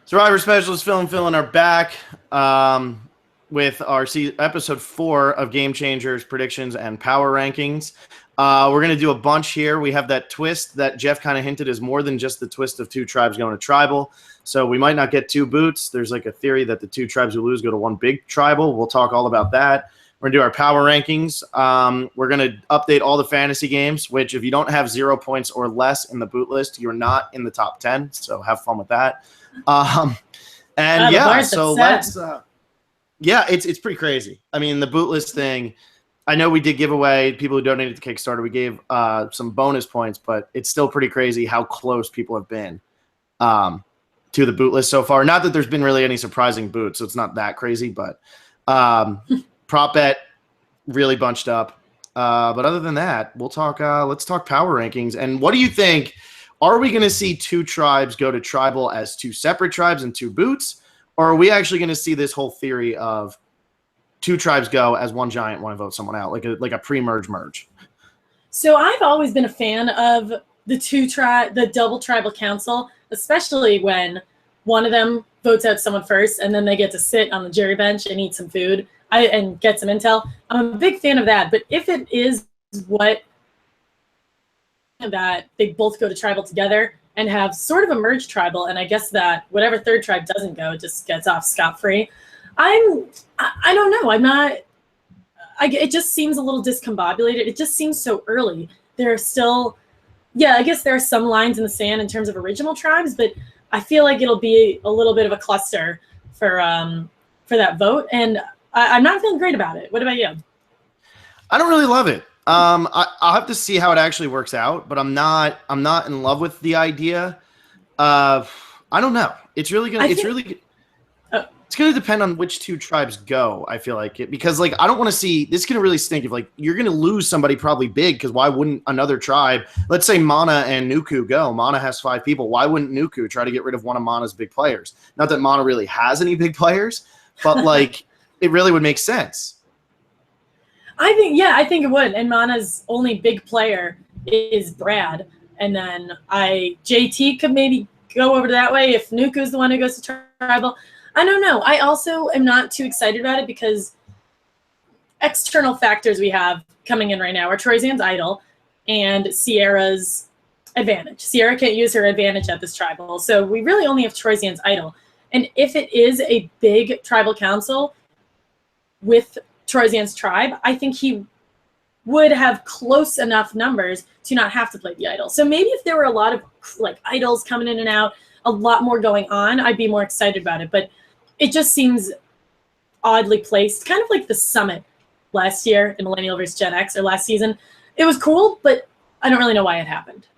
Survivor Specialist Phil and Phil are back with our episode 4 of Game Changers, Predictions, and Power Rankings. We're going to do a bunch here. We have that twist that Jeff kind of hinted is more than just the twist of 2 tribes going to tribal. So we might not get 2 boots. There's like a theory that the 2 tribes who lose go to 1 big tribal. We'll talk all about that. We're going to do our power rankings. We're going to update all the fantasy games, which if you don't have 0 points or less in the boot list, you're not in the top 10. So have fun with that. It's pretty crazy. I mean, the boot list thing, I know we did give away people who donated to Kickstarter. We gave some bonus points, but it's still pretty crazy how close people have been to the boot list so far. Not that there's been really any surprising boots, so it's not that crazy, but prop bet really bunched up. But other than that, we'll talk. Let's talk power rankings. And what do you think? Are we going to see 2 tribes go to tribal as 2 separate tribes and 2 boots? Or are we actually going to see this whole theory of 2 tribes go as 1 giant, want to vote someone out, like a pre-merge merge? So I've always been a fan of the double tribal council, especially when one of them votes out someone first and then they get to sit on the jury bench and eat some food and get some intel. I'm a big fan of that. But if it is that they both go to tribal together and have sort of a merged tribal, and I guess that whatever 3rd tribe doesn't go just gets off scot-free. I don't know. It just seems a little discombobulated. It just seems so early. There are still, I guess there are some lines in the sand in terms of original tribes, but I feel like it'll be a little bit of a cluster for that vote, and I'm not feeling great about it. What about you? I don't really love it. I'll have to see how it actually works out, but I'm not in love with the idea. I don't know. It's gonna depend on which 2 tribes go. I feel like it, because like I don't want to see this. Gonna really stink if like you're gonna lose somebody probably big, because why wouldn't another tribe? Let's say Mana and Nuku go. Mana has 5 people. Why wouldn't Nuku try to get rid of one of Mana's big players? Not that Mana really has any big players, but like it really would make sense. I think it would. And Mana's only big player is Brad. And then JT could maybe go over to that way if Nuku's the one who goes to tribal. I don't know. I also am not too excited about it because external factors we have coming in right now are Troyzan's idol and Sierra's advantage. Sierra can't use her advantage at this tribal. So we really only have Troyzan's idol. And if it is a big tribal council with Troyzan's tribe, I think he would have close enough numbers to not have to play the idol. So maybe if there were a lot of like idols coming in and out, a lot more going on, I'd be more excited about it. But it just seems oddly placed, kind of like the summit last year in Millennial vs. Gen X or last season. It was cool, but I don't really know why it happened.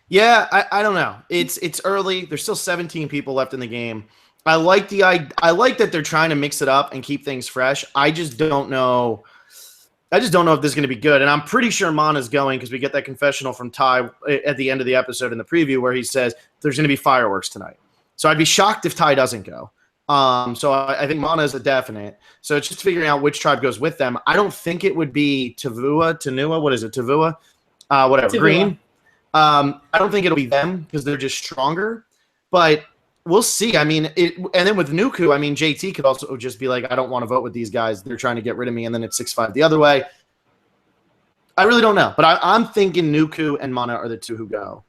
Yeah, I don't know. It's early. There's still 17 people left in the game. I like that they're trying to mix it up and keep things fresh. I just don't know. if this is going to be good. And I'm pretty sure Mana's going, because we get that confessional from Ty at the end of the episode in the preview where he says there's going to be fireworks tonight. So I'd be shocked if Ty doesn't go. So I think Mana is a definite. So it's just figuring out which tribe goes with them. I don't think it would be Tanua. What is it? Tavua? Whatever. Tavua. Green. I don't think it'll be them because they're just stronger. But we'll see. I mean, and then with Nuku, I mean, JT could also just be like, I don't want to vote with these guys. They're trying to get rid of me, and then it's 6-5 the other way. I really don't know. But I'm thinking Nuku and Mana are the 2 who go.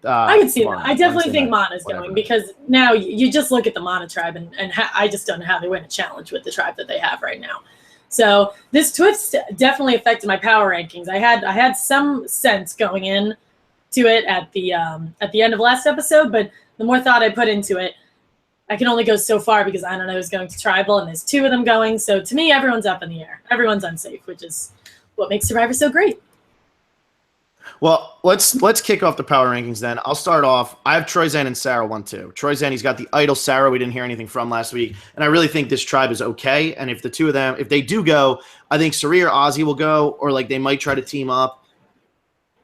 I can see that. I definitely think Mana's going, because now you just look at the Mana tribe, and I just don't know how they win a challenge with the tribe that they have right now. So this twist definitely affected my power rankings. I had some sense going in to it at the end of last episode, but the more thought I put into it, I can only go so far because I don't know who's going to tribal, and there's 2 of them going. So to me, everyone's up in the air. Everyone's unsafe, which is what makes Survivor so great. Well, let's kick off the power rankings then. I'll start off. I have Troyzan and Sarah 1-2. Troyzan, he's got the idol Sarah we didn't hear anything from last week, and I really think this tribe is okay. And if the 2 of them, if they do go, I think Sari or Ozzy will go, or like they might try to team up.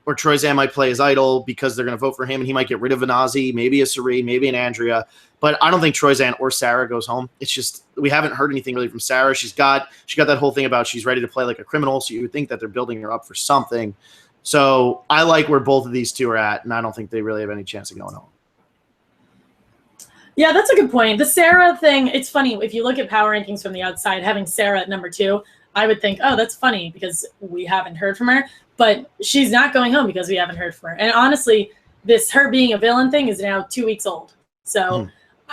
Or Troyzan might play his idol because they're going to vote for him, and he might get rid of an Ozzy, maybe a Sari, maybe an Andrea. But I don't think Troyzan or Sarah goes home. It's just we haven't heard anything really from Sarah. She got that whole thing about she's ready to play like a criminal, so you would think that they're building her up for something. So I like where both of these 2 are at, and I don't think they really have any chance of going home. Yeah, that's a good point. The Sarah thing, it's funny. If you look at power rankings from the outside, having Sarah at number 2, I would think, oh, that's funny because we haven't heard from her. But she's not going home because we haven't heard from her. And honestly, this her being a villain thing is now 2 weeks old. So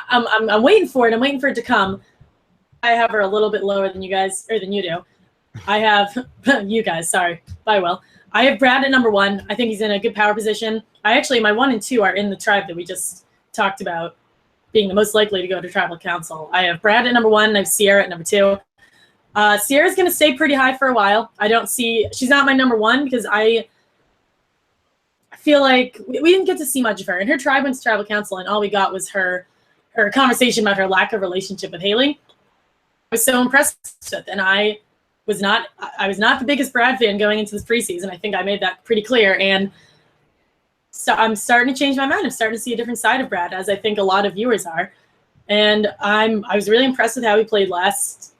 I'm waiting for it. I'm waiting for it to come. I have her a little bit lower than you guys, or than you do. I have you guys. Sorry. Bye, Will. I have Brad at number 1. I think he's in a good power position. My 1 and 2 are in the tribe that we just talked about being the most likely to go to tribal council. I have Brad at number 1, and I have Sierra at number 2. Sierra's going to stay pretty high for a while. She's not my number 1 because I feel like we didn't get to see much of her. And her tribe went to tribal council, and all we got was her conversation about her lack of relationship with Haley. I was so impressed with, and I was not the biggest Brad fan going into this preseason. I think I made that pretty clear. And so I'm starting to change my mind. I'm starting to see a different side of Brad, as I think a lot of viewers are. And I was really impressed with how he played last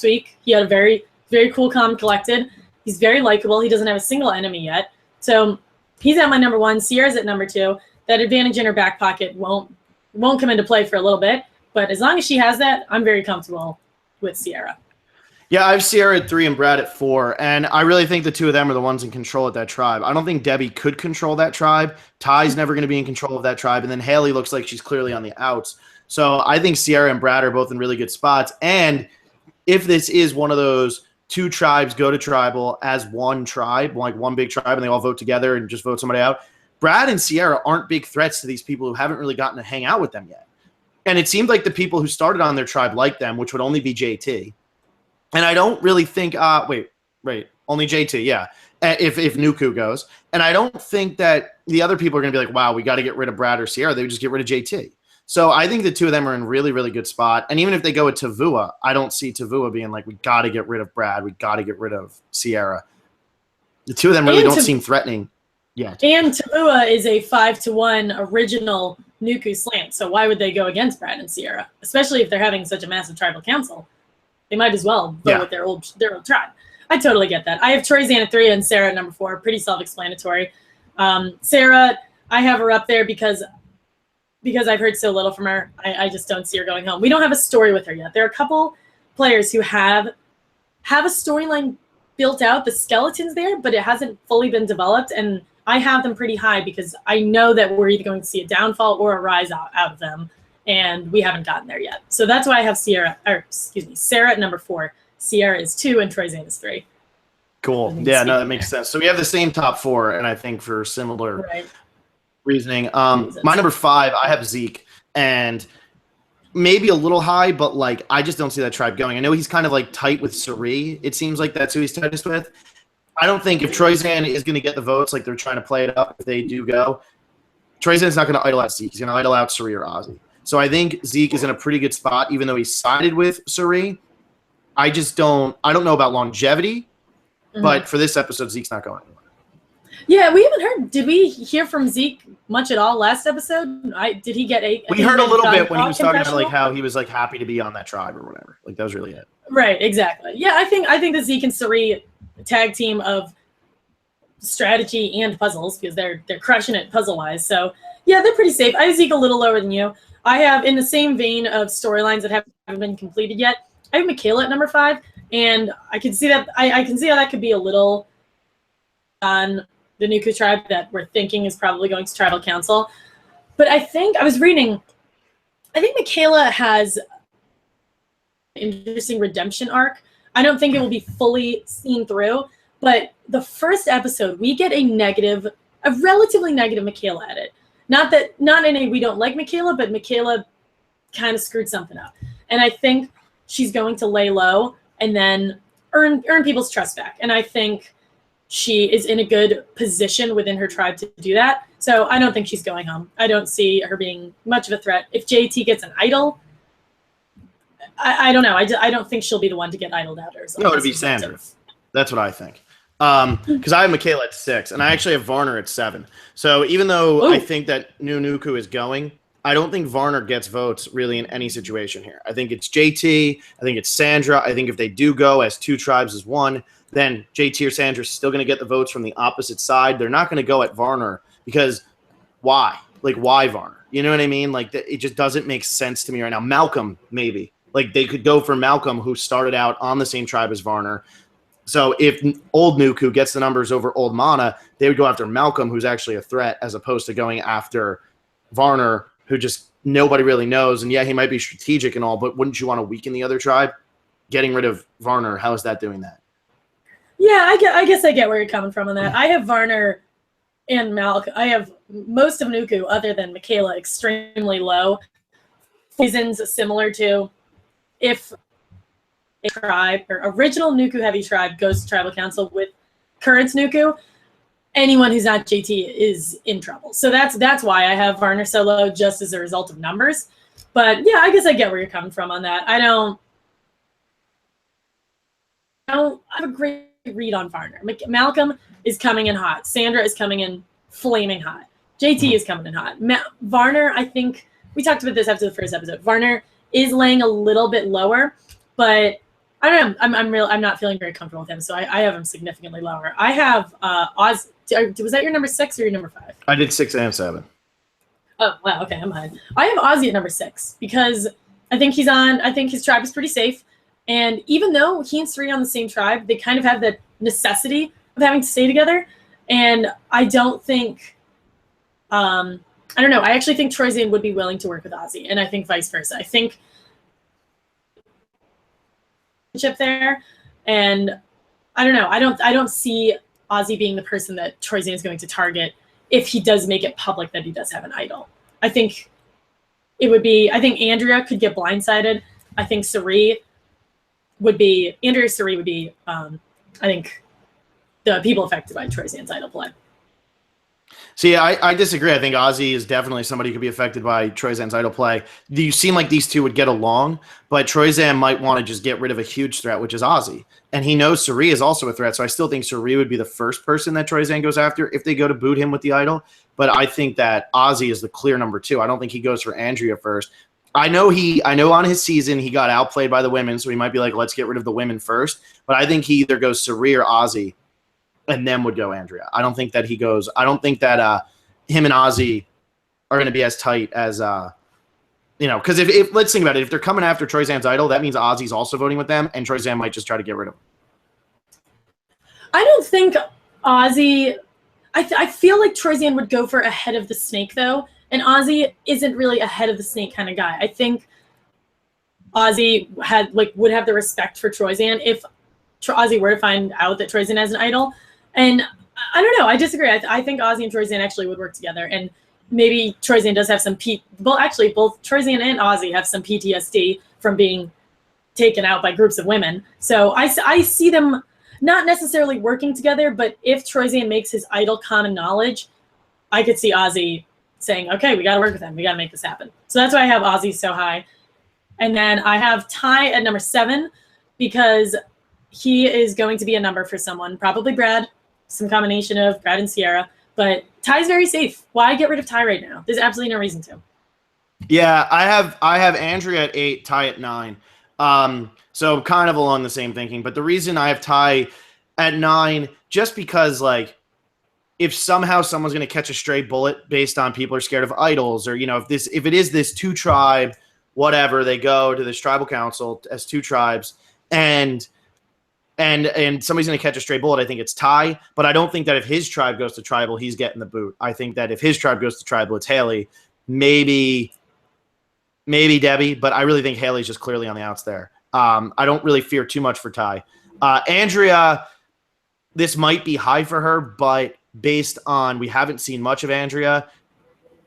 week. He had a very, very cool, calm, collected. He's very likable. He doesn't have a single enemy yet. So he's at my number 1. Sierra's at number 2. That advantage in her back pocket won't come into play for a little bit. But as long as she has that, I'm very comfortable with Sierra. Yeah, I have Sierra at 3 and Brad at 4, and I really think the two of them are the ones in control of that tribe. I don't think Debbie could control that tribe. Ty's never going to be in control of that tribe, and then Haley looks like she's clearly on the outs. So I think Sierra and Brad are both in really good spots, and if this is one of those 2 tribes go to tribal as one tribe, like one big tribe, and they all vote together and just vote somebody out, Brad and Sierra aren't big threats to these people who haven't really gotten to hang out with them yet. And it seemed like the people who started on their tribe liked them, which would only be JT. And I don't really think only JT, yeah, if Nuku goes. And I don't think that the other people are going to be like, wow, we got to get rid of Brad or Sierra. They would just get rid of JT. So I think the two of them are in really, really good spot. And even if they go with Tavua, I don't see Tavua being like, we got to get rid of Brad. We got to get rid of Sierra. The two of them really don't seem threatening yet. And Tavua is a 5-1 original Nuku slant. So why would they go against Brad and Sierra, especially if they're having such a massive tribal council? They might as well go with their old tribe. I totally get that. I have Troyzan at 3 and Sarah at number 4. Pretty self-explanatory. Sarah, I have her up there because I've heard so little from her. I just don't see her going home. We don't have a story with her yet. There are a couple players who have a storyline built out. The skeleton's there, but it hasn't fully been developed. And I have them pretty high because I know that we're either going to see a downfall or a rise out of them. And we haven't gotten there yet. So that's why I have Sarah at number 4. Sierra is 2 and Troyzan is 3. Cool. Yeah, no, that makes sense. So we have the same top 4, and I think for similar reasoning. My number 5, I have Zeke, and maybe a little high, but like I just don't see that tribe going. I know he's kind of like tight with Suri. It seems like that's who he's tightest with. I don't think if Troyzan is going to get the votes like they're trying to play it up, if they do go, Troyzan's not going to idle out Zeke. He's going to idle out Suri or Ozzy. So I think Zeke is in a pretty good spot, even though he sided with Suri. I don't know about longevity, but for this episode, Zeke's not going anywhere. Yeah, we haven't heard. Did we hear from Zeke much at all last episode? Did he get a? We heard a little bit when he was talking about like how he was like happy to be on that tribe or whatever. Like that was really it. Right, exactly. Yeah, I think the Zeke and Suri tag team of strategy and puzzles because they're crushing it puzzle wise. So yeah, they're pretty safe. I have Zeke a little lower than you. I have, in the same vein of storylines that haven't been completed yet, I have Michaela at number 5, and I can see that I can see how that could be a little on the Nuku tribe that we're thinking is probably going to tribal council. But I think Michaela has an interesting redemption arc. I don't think it will be fully seen through, but the first episode we get a relatively negative Michaela at it. Not in a we don't like Michaela, but Michaela kind of screwed something up. And I think she's going to lay low and then earn people's trust back. And I think she is in a good position within her tribe to do that. So I don't think she's going home. I don't see her being much of a threat. If JT gets an idol, I don't know. I don't think she'll be the one to get idled out. No, it'd be Sandra. That's what I think. Because I have Michaela at 6, and I actually have Varner at 7. So even though I think that Nuku is going, I don't think Varner gets votes really in any situation here. I think it's JT. I think it's Sandra. I think if they do go as 2 tribes as 1, then JT or Sandra is still going to get the votes from the opposite side. They're not going to go at Varner because why? Like, why Varner? You know what I mean? Like, it just doesn't make sense to me right now. Malcolm, maybe. Like, they could go for Malcolm, who started out on the same tribe as Varner. So if old Nuku gets the numbers over old Mana, they would go after Malcolm, who's actually a threat, as opposed to going after Varner, who just nobody really knows. And yeah, he might be strategic and all, but wouldn't you want to weaken the other tribe? Getting rid of Varner, how is that doing that? Yeah, I guess I get where you're coming from on that. I have Varner and Malcolm. I have most of Nuku, other than Michaela, extremely low. Reasons similar to if a tribe or original Nuku heavy tribe goes to tribal council with current Nuku, anyone who's not JT is in trouble. So that's why I have Varner so low, just as a result of numbers. But yeah, I guess I get where you're coming from on that. I don't have a great read on Varner. Malcolm is coming in hot. Sandra is coming in flaming hot. JT is coming in hot. Varner, I think we talked about this after the first episode. Varner is laying a little bit lower, but I don't know. I'm not feeling very comfortable with him, so I have him significantly lower. I have Oz. Was that your number 6 or your number 5? I did 6 and 7. Oh wow, okay, I'm behind. I have Ozzy at number 6 because I think he's on. I think his tribe is pretty safe, and even though he and Suri are on the same tribe, they kind of have the necessity of having to stay together. And I don't think. I don't know. I actually think Troyzan would be willing to work with Ozzy, and I think vice versa. I think there, and I don't know. I don't see Ozzy being the person that Troyzan is going to target if he does make it public that he does have an idol. I think it would be. I think Andrea could get blindsided. I think Suri would be. Suri would be. I think the people affected by Troyzan's idol play. See, I disagree. I think Ozzy is definitely somebody who could be affected by Troyzan's idol play. You seem like these two would get along, but Troyzan might want to just get rid of a huge threat, which is Ozzy. And he knows Suri is also a threat, so I still think Suri would be the first person that Troyzan goes after if they go to boot him with the idol. But I think that Ozzy is the clear number 2. I don't think he goes for Andrea first. I know on his season he got outplayed by the women, so he might be like, let's get rid of the women first. But I think he either goes Suri or Ozzy, and then would go Andrea. I don't think that he goes. I don't think that him and Ozzy are going to be as tight as because if let's think about it, if they're coming after Troyzan's idol, that means Ozzy's also voting with them, and Troyzan might just try to get rid of him. I don't think Ozzy. I feel like Troyzan would go for ahead of the snake though, and Ozzy isn't really a head of the snake kind of guy. I think Ozzy would have the respect for Troyzan if Ozzy were to find out that Troyzan has an idol. And I don't know. I disagree. I think Ozzy and Troyzan actually would work together. And maybe Troyzan does have some both Troyzan and Ozzy have some PTSD from being taken out by groups of women. So I see them not necessarily working together, but if Troyzan makes his idol common knowledge, I could see Ozzy saying, okay, we got to work with him. We got to make this happen. So that's why I have Ozzy so high. And then I have Ty at number 7 because he is going to be a number for someone, probably Brad, some combination of Brad and Sierra, but Ty's very safe. Why get rid of Ty right now? There's absolutely no reason to. Yeah, I have Andrea at 8, Ty at 9. So kind of along the same thinking, but the reason I have Ty at 9, just because if somehow someone's going to catch a stray bullet based on people are scared of idols, or if it is this 2 tribe, whatever, they go to this tribal council as 2 tribes, and somebody's going to catch a stray bullet, I think it's Ty. But I don't think that if his tribe goes to tribal, he's getting the boot. I think that if his tribe goes to tribal, it's Haley. Maybe Debbie, but I really think Haley's just clearly on the outs there. I don't really fear too much for Ty. Andrea, this might be high for her, but based on we haven't seen much of Andrea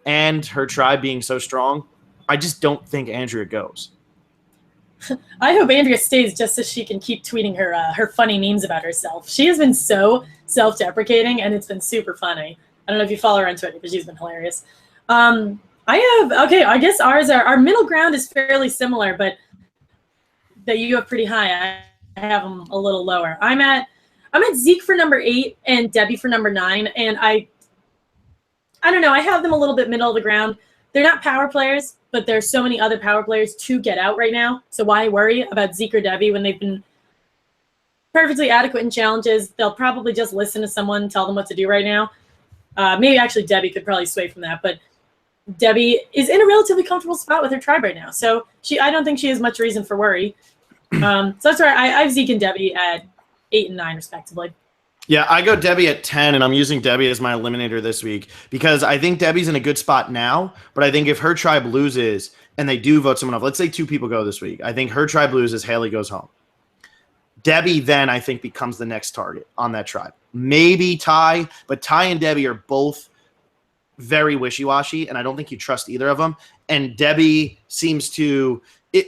and her tribe being so strong, I just don't think Andrea goes. I hope Andrea stays just so she can keep tweeting her funny memes about herself. She has been so self-deprecating, and it's been super funny. I don't know if you follow her on Twitter, but she's been hilarious. I guess our middle ground is fairly similar, but that you have pretty high. I have them a little lower. I'm at Zeke for number 8 and Debbie for number 9, and I don't know. I have them a little bit middle of the ground. They're not power players, but there's so many other power players to get out right now. So why worry about Zeke or Debbie when they've been perfectly adequate in challenges? They'll probably just listen to someone tell them what to do right now. Maybe actually Debbie could probably sway from that, but Debbie is in a relatively comfortable spot with her tribe right now. So I don't think she has much reason for worry. So that's why I have Zeke and Debbie at 8 and 9 respectively. Yeah, I go Debbie at 10, and I'm using Debbie as my eliminator this week because I think Debbie's in a good spot now, but I think if her tribe loses and they do vote someone off, let's say 2 people go this week, I think her tribe loses, Haley goes home. Debbie then, I think, becomes the next target on that tribe. Maybe Ty, but Ty and Debbie are both very wishy-washy, and I don't think you trust either of them. And Debbie seems to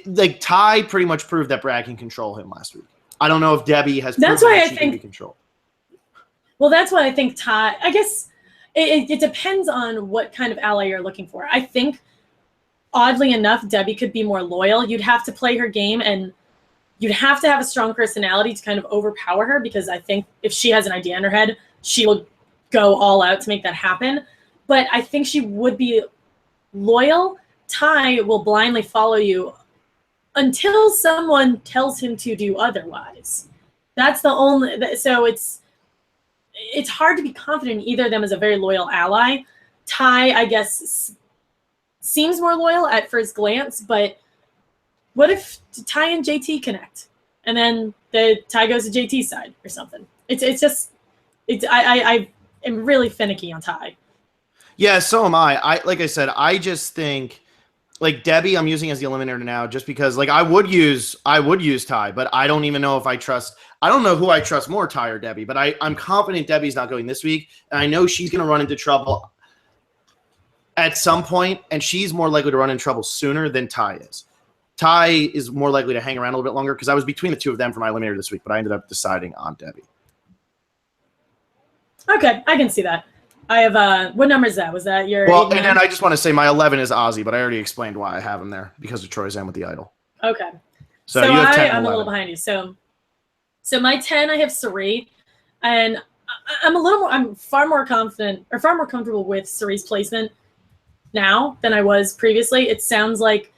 like Ty pretty much proved that Brad can control him last week. I don't know if Debbie has that's proven why that I she think can be controlled. Well, that's why I think Ty. I guess it depends on what kind of ally you're looking for. I think, oddly enough, Debbie could be more loyal. You'd have to play her game, and you'd have to have a strong personality to kind of overpower her, because I think if she has an idea in her head, she will go all out to make that happen. But I think she would be loyal. Ty will blindly follow you until someone tells him to do otherwise. That's the only. So it's hard to be confident in either of them as a very loyal ally. Ty, I guess, seems more loyal at first glance, but what if Ty and JT connect, and then the Ty goes to JT's side or something? I am really finicky on Ty. Yeah, so am I. Like I said, I just think like Debbie I'm using as the eliminator now just because like I would use Ty, but I don't even know if I don't know who I trust more, Ty or Debbie, but I'm confident Debbie's not going this week, and I know she's going to run into trouble at some point, and she's more likely to run into trouble sooner than Ty is. Ty is more likely to hang around a little bit longer because I was between the two of them for my eliminator this week, but I ended up deciding on Debbie. Okay, I can see that. I have what number is that? Was that your? Well, and then I just want to say my 11 is Ozzy, but I already explained why I have him there because of Troy Zan with the idol. Okay. So you have 10 and I'm 11. a little behind you. So my 10, I have Sari, and I'm far more confident or far more comfortable with Sari's placement now than I was previously. It sounds like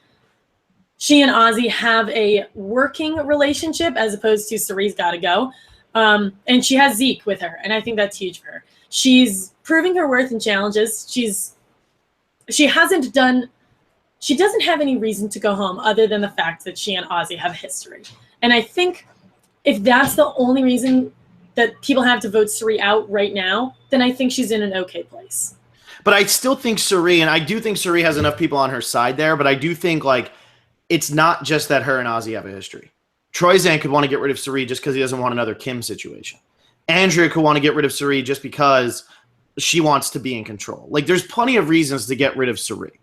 she and Ozzy have a working relationship as opposed to Sari's got to go. And she has Zeke with her, and I think that's huge for her. She's proving her worth in challenges. She doesn't have any reason to go home other than the fact that she and Ozzy have history. And I think if that's the only reason that people have to vote Sari out right now, then I think she's in an okay place. But I still think Sari, and I do think Sari has enough people on her side there, but I do think like it's not just that her and Ozzy have a history. Troy Zan could want to get rid of Sari just because he doesn't want another Kim situation. Andrea could want to get rid of Sari just because she wants to be in control. Like, there's plenty of reasons to get rid of Sari.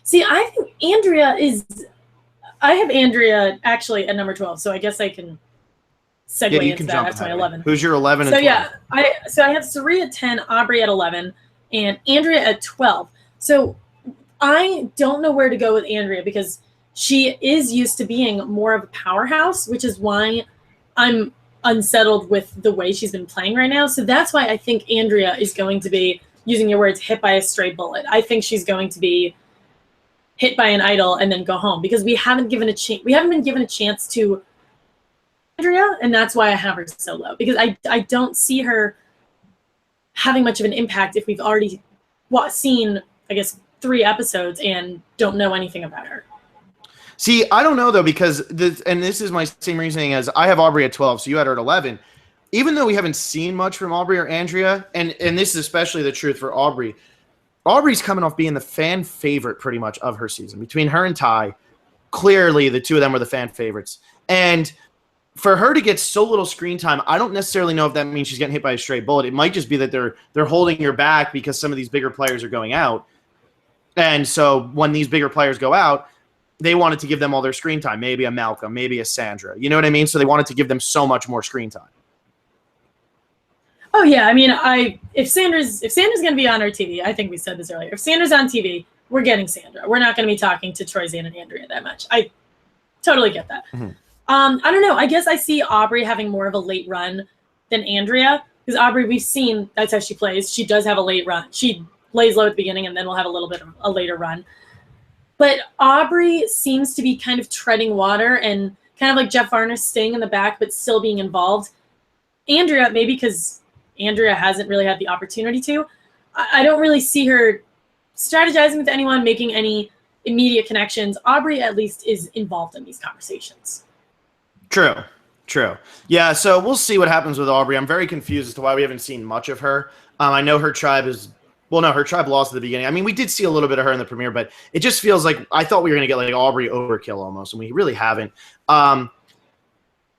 See, I think I have Andrea actually at number 12, so I guess I can segue into that. That's my 11. Who's your 11 and 12? I have Sari at 10, Aubrey at 11, and Andrea at 12. So I don't know where to go with Andrea because she is used to being more of a powerhouse, which is why I'm unsettled with the way she's been playing right now. So that's why I think Andrea is going to be, using your words, hit by a stray bullet. I think she's going to be hit by an idol and then go home because we haven't been given a chance to Andrea, and that's why I have her so low because I don't see her having much of an impact if we've already seen, I guess, 3 episodes and don't know anything about her. See, I don't know, though, because this is my same reasoning as I have Aubrey at 12, so you had her at 11. Even though we haven't seen much from Aubrey or Andrea, and this is especially the truth for Aubrey, Aubrey's coming off being the fan favorite pretty much of her season. Between her and Ty, clearly the two of them were the fan favorites. And for her to get so little screen time, I don't necessarily know if that means she's getting hit by a stray bullet. It might just be that they're holding her back because some of these bigger players are going out. And so when these bigger players go out, they wanted to give them all their screen time, maybe a Malcolm, maybe a Sandra. You know what I mean? So they wanted to give them so much more screen time. Oh yeah, I mean, if Sandra's going to be on our TV, I think we said this earlier. If Sandra's on TV, we're getting Sandra. We're not going to be talking to Troy Zan and Andrea that much. I totally get that. Mm-hmm. I don't know. I guess I see Aubrey having more of a late run than Andrea because Aubrey, we've seen that's how she plays. She does have a late run. She lays low at the beginning and then we'll have a little bit of a later run. But Aubrey seems to be kind of treading water and kind of like Jeff Varner staying in the back but still being involved. Andrea, maybe because Andrea hasn't really had the opportunity to. I don't really see her strategizing with anyone, making any immediate connections. Aubrey at least is involved in these conversations. True. Yeah, so we'll see what happens with Aubrey. I'm very confused as to why we haven't seen much of her. I know her tribe her tribe lost at the beginning. I mean, we did see a little bit of her in the premiere, but it just feels like I thought we were going to get like Aubrey overkill almost, and we really haven't.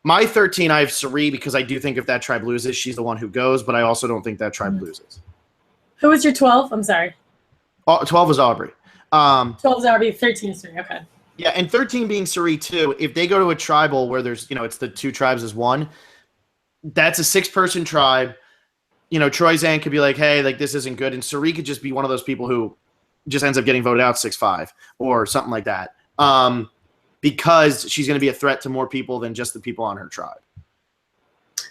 My 13, I have Sari because I do think if that tribe loses, she's the one who goes, but I also don't think that tribe loses. Who was your 12? I'm sorry. 12 was Aubrey. 12 is Aubrey, 13 is Sari. Okay. Yeah, and 13 being Sari too. If they go to a tribal where there's, it's the two tribes as one, that's a 6-person tribe. Troy Zan could be like, hey, like this isn't good. And Sari could just be one of those people who just ends up getting voted out 6-5 or something like that. Because she's going to be a threat to more people than just the people on her tribe.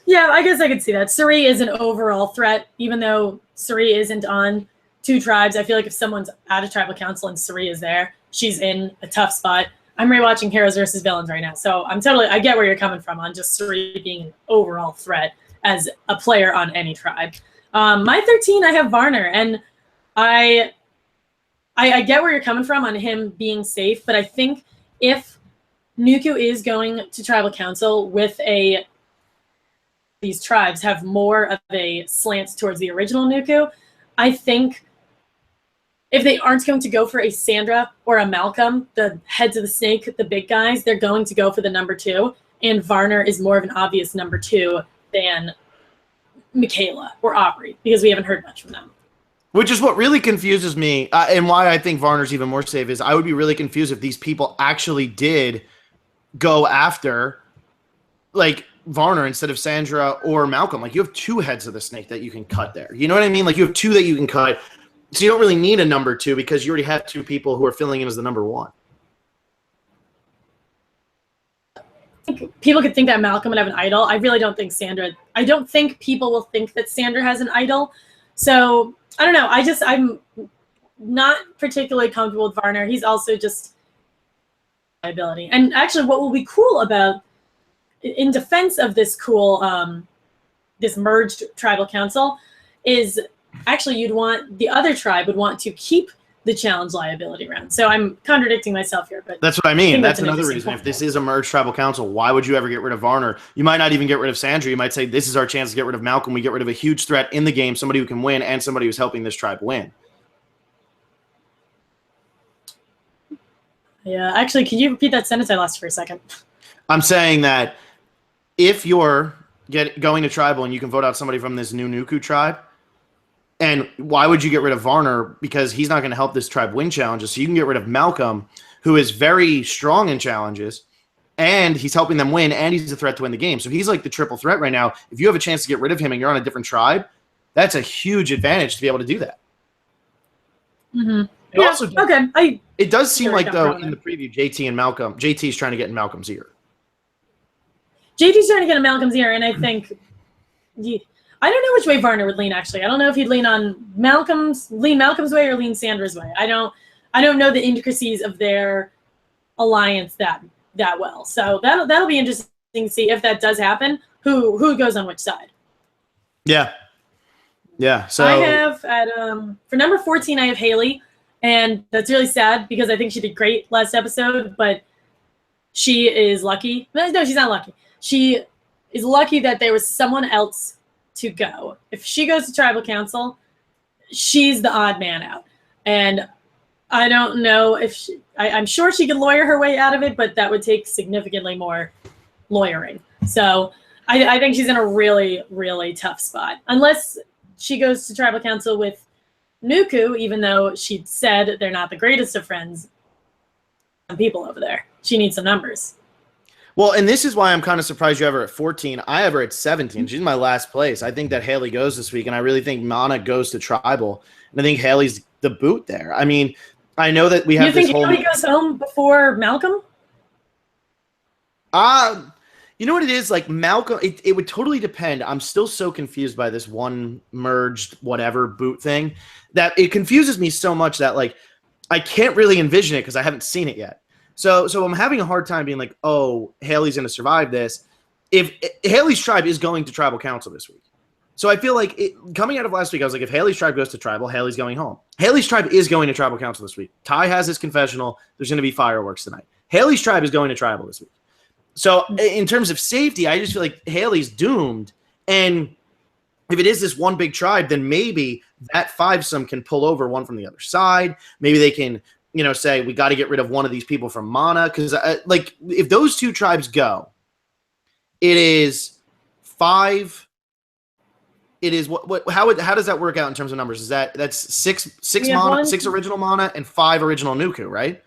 Yeah, I guess I could see that. Sari is an overall threat, even though Sari isn't on 2 tribes. I feel like if someone's at a tribal council and Sari is there, she's in a tough spot. I'm rewatching Heroes versus Villains right now, so I get where you're coming from on just Sari being an overall threat as a player on any tribe. My 13, I have Varner, and I get where you're coming from on him being safe, but I think if Nuku is going to tribal council with these tribes have more of a slant towards the original Nuku, I think if they aren't going to go for a Sandra or a Malcolm, the heads of the snake, the big guys, they're going to go for the number 2. And Varner is more of an obvious number 2 than Michaela or Aubrey because we haven't heard much from them. Which is what really confuses me, and why I think Varner's even more safe is I would be really confused if these people actually did go after like Varner instead of Sandra or Malcolm. Like you have 2 heads of the snake that you can cut there. You know what I mean? Like you have 2 that you can cut. So you don't really need a number 2 because you already have 2 people who are filling in as the number 1. People could think that Malcolm would have an idol. I really don't think I don't think people will think that Sandra has an idol. So I don't know. I'm not particularly comfortable with Varner. He's also just liability. And actually what will be cool about, in defense of this this merged tribal council, is actually the other tribe would want to keep the challenge liability round. So I'm contradicting myself here, but that's what I mean. That's another reason. Point. If this is a merged tribal council, why would you ever get rid of Varner? You might not even get rid of Sandra. You might say this is our chance to get rid of Malcolm. We get rid of a huge threat in the game, somebody who can win, and somebody who's helping this tribe win. Yeah, actually, can you repeat that sentence? I lost for a second. I'm saying that if you're going to tribal and you can vote out somebody from this new Nuku tribe, and why would you get rid of Varner? Because he's not going to help this tribe win challenges. So you can get rid of Malcolm, who is very strong in challenges, and he's helping them win, and he's a threat to win the game. So he's like the triple threat right now. If you have a chance to get rid of him and you're on a different tribe, that's a huge advantage to be able to do that. Mm-hmm. It does seem like, though, in the preview, JT's trying to get in Malcolm's ear. JT's trying to get in Malcolm's ear, and I think I don't know which way Varner would lean, actually. I don't know if he'd lean Malcolm's way or lean Sandra's way. I don't know the intricacies of their alliance that well. So that'll be interesting to see if that does happen, who goes on which side. Yeah. So I have for number 14, I have Haley, and that's really sad because I think she did great last episode, but she is lucky. No, she's not lucky. She is lucky that there was someone else to go. If she goes to tribal council, she's the odd man out. And I don't know if I'm sure she could lawyer her way out of it, but that would take significantly more lawyering. So I think she's in a really, really tough spot. Unless she goes to tribal council with Nuku, even though she said they're not the greatest of friends. Some people over there. She needs some numbers. Well, and this is why I'm kind of surprised you have her at 14. I have her at 17. She's my last place. I think that Haley goes this week, and I really think Mana goes to tribal. And I think Haley's the boot there. I mean, I know that we have this whole... You think Haley goes home before Malcolm? You know what it is? Like, Malcolm, it would totally depend. I'm still so confused by this one merged whatever boot thing that it confuses me so much that, like, I can't really envision it because I haven't seen it yet. So I'm having a hard time being like, oh, Haley's going to survive this. If Haley's tribe is going to tribal council this week. So I feel like coming out of last week, I was like, if Haley's tribe goes to tribal, Haley's going home. Haley's tribe is going to tribal council this week. Ty has his confessional. There's going to be fireworks tonight. Haley's tribe is going to tribal this week. So in terms of safety, I just feel like Haley's doomed. And if it is this one big tribe, then maybe that fivesome can pull over one from the other side. Maybe they can, say we got to get rid of one of these people from Mana. Because if those two tribes go, it is 5. It is how does that work out in terms of numbers? Is that's six mana, 6 original Mana and 5 original Nuku, right?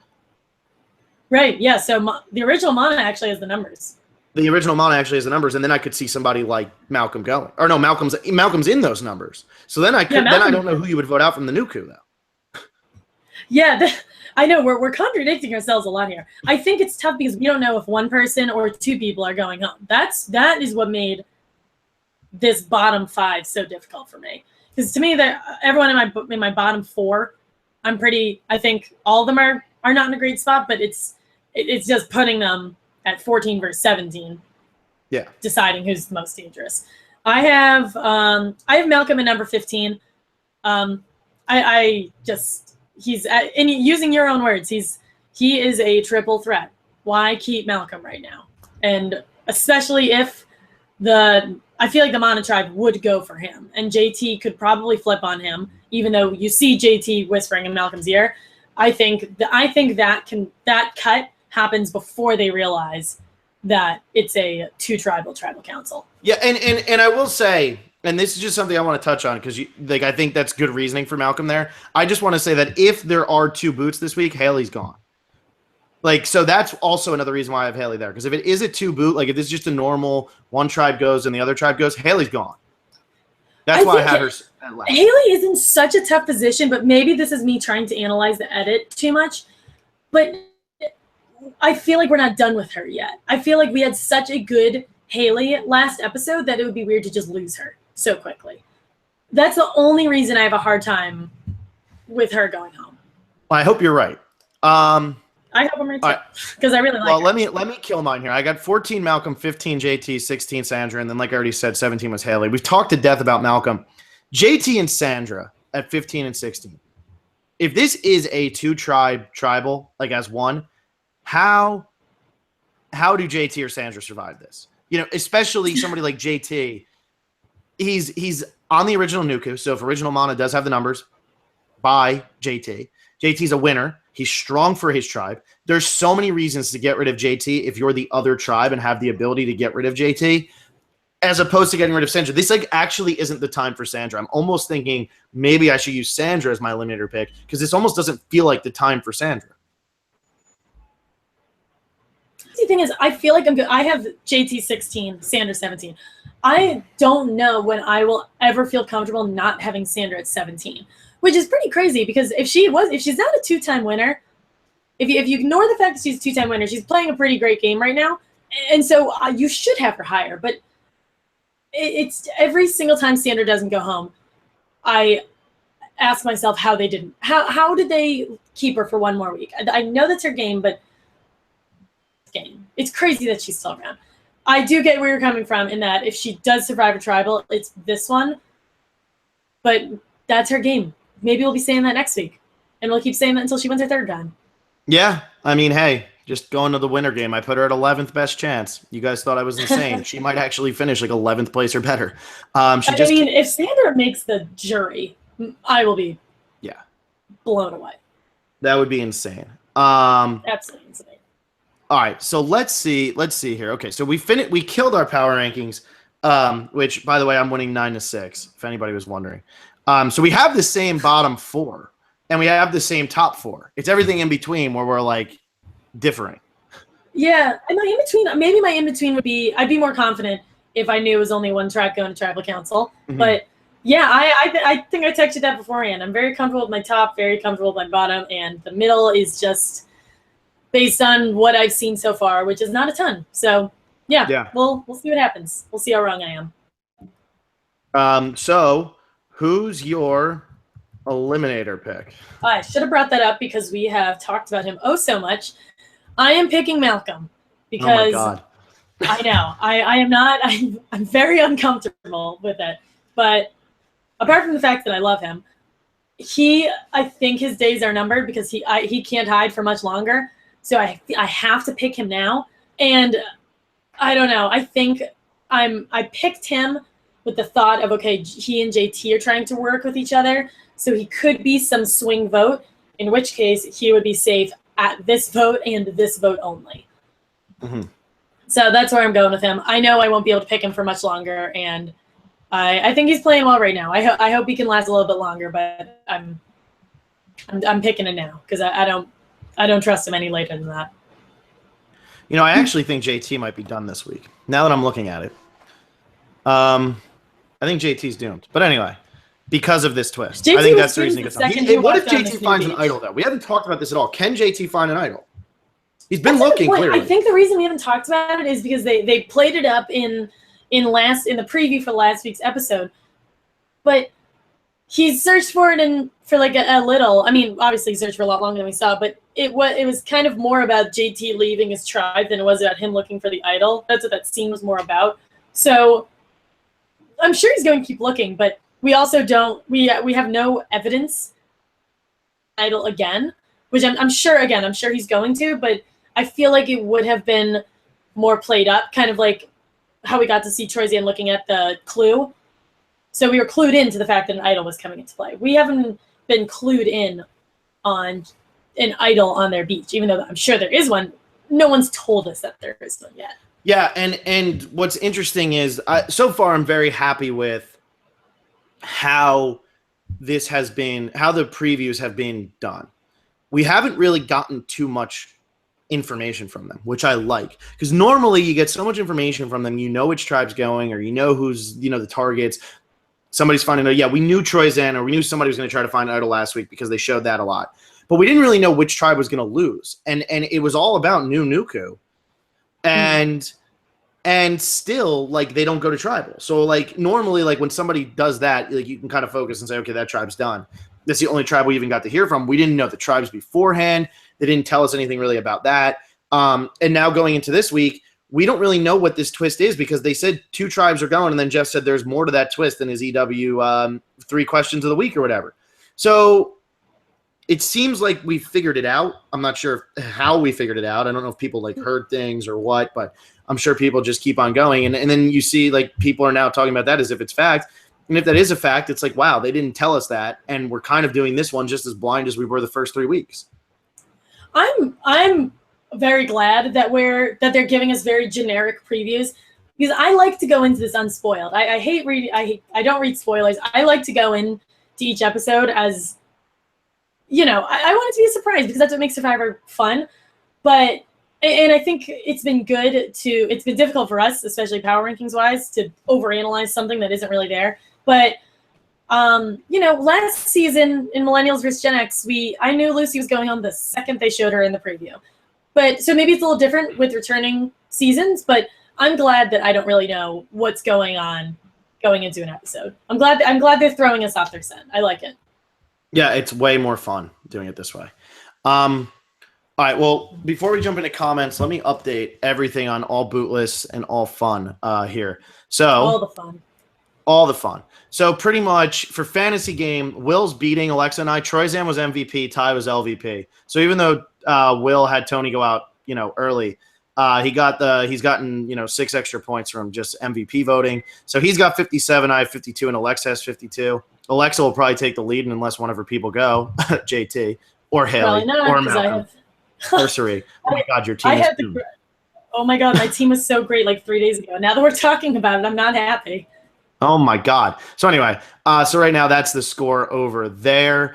Right. Yeah. So the original Mana actually has the numbers. The original Mana actually has the numbers, and then I could see somebody like Malcolm going. Or no, Malcolm's in those numbers. So then I don't know who you would vote out from the Nuku though. Yeah, I know we're contradicting ourselves a lot here. I think it's tough because we don't know if one person or 2 people are going home. That is what made this bottom 5 so difficult for me. Because to me, everyone in my bottom 4, I think all of them are not in a great spot, but it's just putting them at 14 versus 17. Yeah. Deciding who's the most dangerous. I have Malcolm at number 15. He's using your own words, he is a triple threat. Why keep Malcolm right now? And especially if I feel like the Mana tribe would go for him, and JT could probably flip on him, even though you see JT whispering in Malcolm's ear. I think that cut happens before they realize that it's a 2 tribal council. Yeah, and I will say, and this is just something I want to touch on because I think that's good reasoning for Malcolm there. I just want to say that if there are 2 boots this week, Haley's gone. So that's also another reason why I have Haley there. Because if it is a 2 boot, if it's just a normal one tribe goes and the other tribe goes, Haley's gone. That's why I had her at last. Haley is in such a tough position, but maybe this is me trying to analyze the edit too much. But I feel like we're not done with her yet. I feel like we had such a good Haley last episode that it would be weird to just lose her so quickly. That's the only reason I have a hard time with her going home. Well, I hope you're right. I hope I'm right too, because I really like her. Well, let me kill mine here. I got 14 Malcolm, 15 JT, 16 Sandra, and then like I already said, 17 was Haley. We've talked to death about Malcolm. JT and Sandra at 15 and 16. If this is a 2 tribal, as one, how do JT or Sandra survive this? Especially somebody like JT. He's on the original Nuku, so if original Mana does have the numbers by JT, JT's a winner. He's strong for his tribe. There's so many reasons to get rid of JT if you're the other tribe and have the ability to get rid of JT, as opposed to getting rid of Sandra. This actually isn't the time for Sandra. I'm almost thinking maybe I should use Sandra as my eliminator pick because this almost doesn't feel like the time for Sandra. The thing is, I feel like I'm good. I have JT 16, Sandra 17. I don't know when I will ever feel comfortable not having Sandra at 17. Which is pretty crazy because if she's not a 2-time winner, if you ignore the fact that she's a 2-time winner, she's playing a pretty great game right now, and so you should have her higher. But it's every single time Sandra doesn't go home, I ask myself how they didn't. How did they keep her for one more week? I know that's her game, but it's crazy that she's still around. I do get where you're coming from in that if she does survive a tribal, it's this one, but that's her game. Maybe we'll be saying that next week, and we'll keep saying that until she wins her 3rd time. Yeah, I mean, hey, just going to the winner game. I put her at 11th best chance. You guys thought I was insane. She might actually finish 11th place or better. If Sandra makes the jury, I will be blown away. That would be insane. Absolutely insane. All right, so let's see here. Okay, so we killed our power rankings, which, by the way, I'm winning 9-6, if anybody was wondering. So we have the same bottom 4, and we have the same top 4. It's everything in between where we're differing. Yeah, and maybe my in-between would be, I'd be more confident if I knew it was only one tribe going to tribal council. Mm-hmm. But yeah, I think I texted that beforehand. I'm very comfortable with my top, very comfortable with my bottom, and the middle is just based on what I've seen so far, which is not a ton. So yeah. We'll see what happens. We'll see how wrong I am. So who's your eliminator pick? I should have brought that up because we have talked about him so much. I am picking Malcolm because oh my God. I know I am not. I'm very uncomfortable with it. But apart from the fact that I love him, I think his days are numbered because he can't hide for much longer. So I have to pick him now. And I don't know. I think I picked him with the thought of, okay, he and JT are trying to work with each other. So he could be some swing vote, in which case he would be safe at this vote and this vote only. Mm-hmm. So that's where I'm going with him. I know I won't be able to pick him for much longer, and I think he's playing well right now. I hope he can last a little bit longer, but I'm picking him now because I don't trust him any later than that. You know, I actually think JT might be done this week. Now that I'm looking at it, I think JT's doomed. But anyway, because of this twist, I think that's the reason he gets done. What if JT finds an idol, though? We haven't talked about this at all. Can JT find an idol? He's been looking clearly. I think the reason we haven't talked about it is because they played it up in the preview for last week's episode, but he searched for it for like a little. I mean, obviously he searched for a lot longer than we saw, but it was kind of more about JT leaving his tribe than it was about him looking for the idol. That's what that scene was more about. So I'm sure he's going to keep looking, but we also don't. We have no evidence idol again, which I'm sure he's going to, but I feel like it would have been more played up, kind of like how we got to see Troy Zan looking at the clue. So we were clued into the fact that an idol was coming into play. We haven't been clued in on an idol on their beach, even though I'm sure there is one. No one's told us that there is one yet. Yeah, and what's interesting is so far I'm very happy with how this has been, how the previews have been done. We haven't really gotten too much information from them, which I like, because normally you get so much information from them, you know which tribe's going, or you know who's, the targets. Somebody's finding out, yeah, we knew Troy Zan, or we knew somebody was going to try to find idol last week because they showed that a lot. But we didn't really know which tribe was going to lose. And it was all about Nuku. And still, like, they don't go to tribal. So, like, normally, like, when somebody does that, like, you can kind of focus and say, okay, that tribe's done. That's the only tribe we even got to hear from. We didn't know the tribes beforehand. They didn't tell us anything really about that. And now going into this week, we don't really know what this twist is because they said 2 tribes are going, and then Jeff said there's more to that twist than his EW 3 questions of the week or whatever. So it seems like we figured it out. I'm not sure how we figured it out. I don't know if people, like, heard things or what, but I'm sure people just keep on going. And then you see, like, people are now talking about that as if it's fact. And if that is a fact, it's like, wow, they didn't tell us that, and we're kind of doing this one just as blind as we were the first 3 weeks. I'm very glad that they're giving us very generic previews, because I like to go into this unspoiled. I hate reading. I don't read spoilers. I like to go into each episode as, I want it to be a surprise because that's what makes Survivor fun. And I think it's been difficult for us, especially power rankings wise, to overanalyze something that isn't really there. But last season in Millennials vs. Gen X, I knew Lucy was going on the second they showed her in the preview. But so maybe it's a little different with returning seasons, but I'm glad that I don't really know what's going on going into an episode. I'm glad they're throwing us off their scent. I like it. Yeah, it's way more fun doing it this way. All right, well, before we jump into comments, let me update everything on all bootless and all fun here. So all the fun. So pretty much for fantasy game, Will's beating Alexa and I. Troy Zan was MVP, Ty was LVP. So even though Will had Tony go out, early, he's gotten 6 extra points from just MVP voting. So he's got 57, I have 52, and Alexa has 52. Alexa will probably take the lead unless one of her people go, JT or Haley or Malcolm. Nursery. Oh my God, your team is doomed. Oh my God, my team was so great like 3 days ago. Now that we're talking about it, I'm not happy. Oh my God. So anyway, so right now that's the score over there.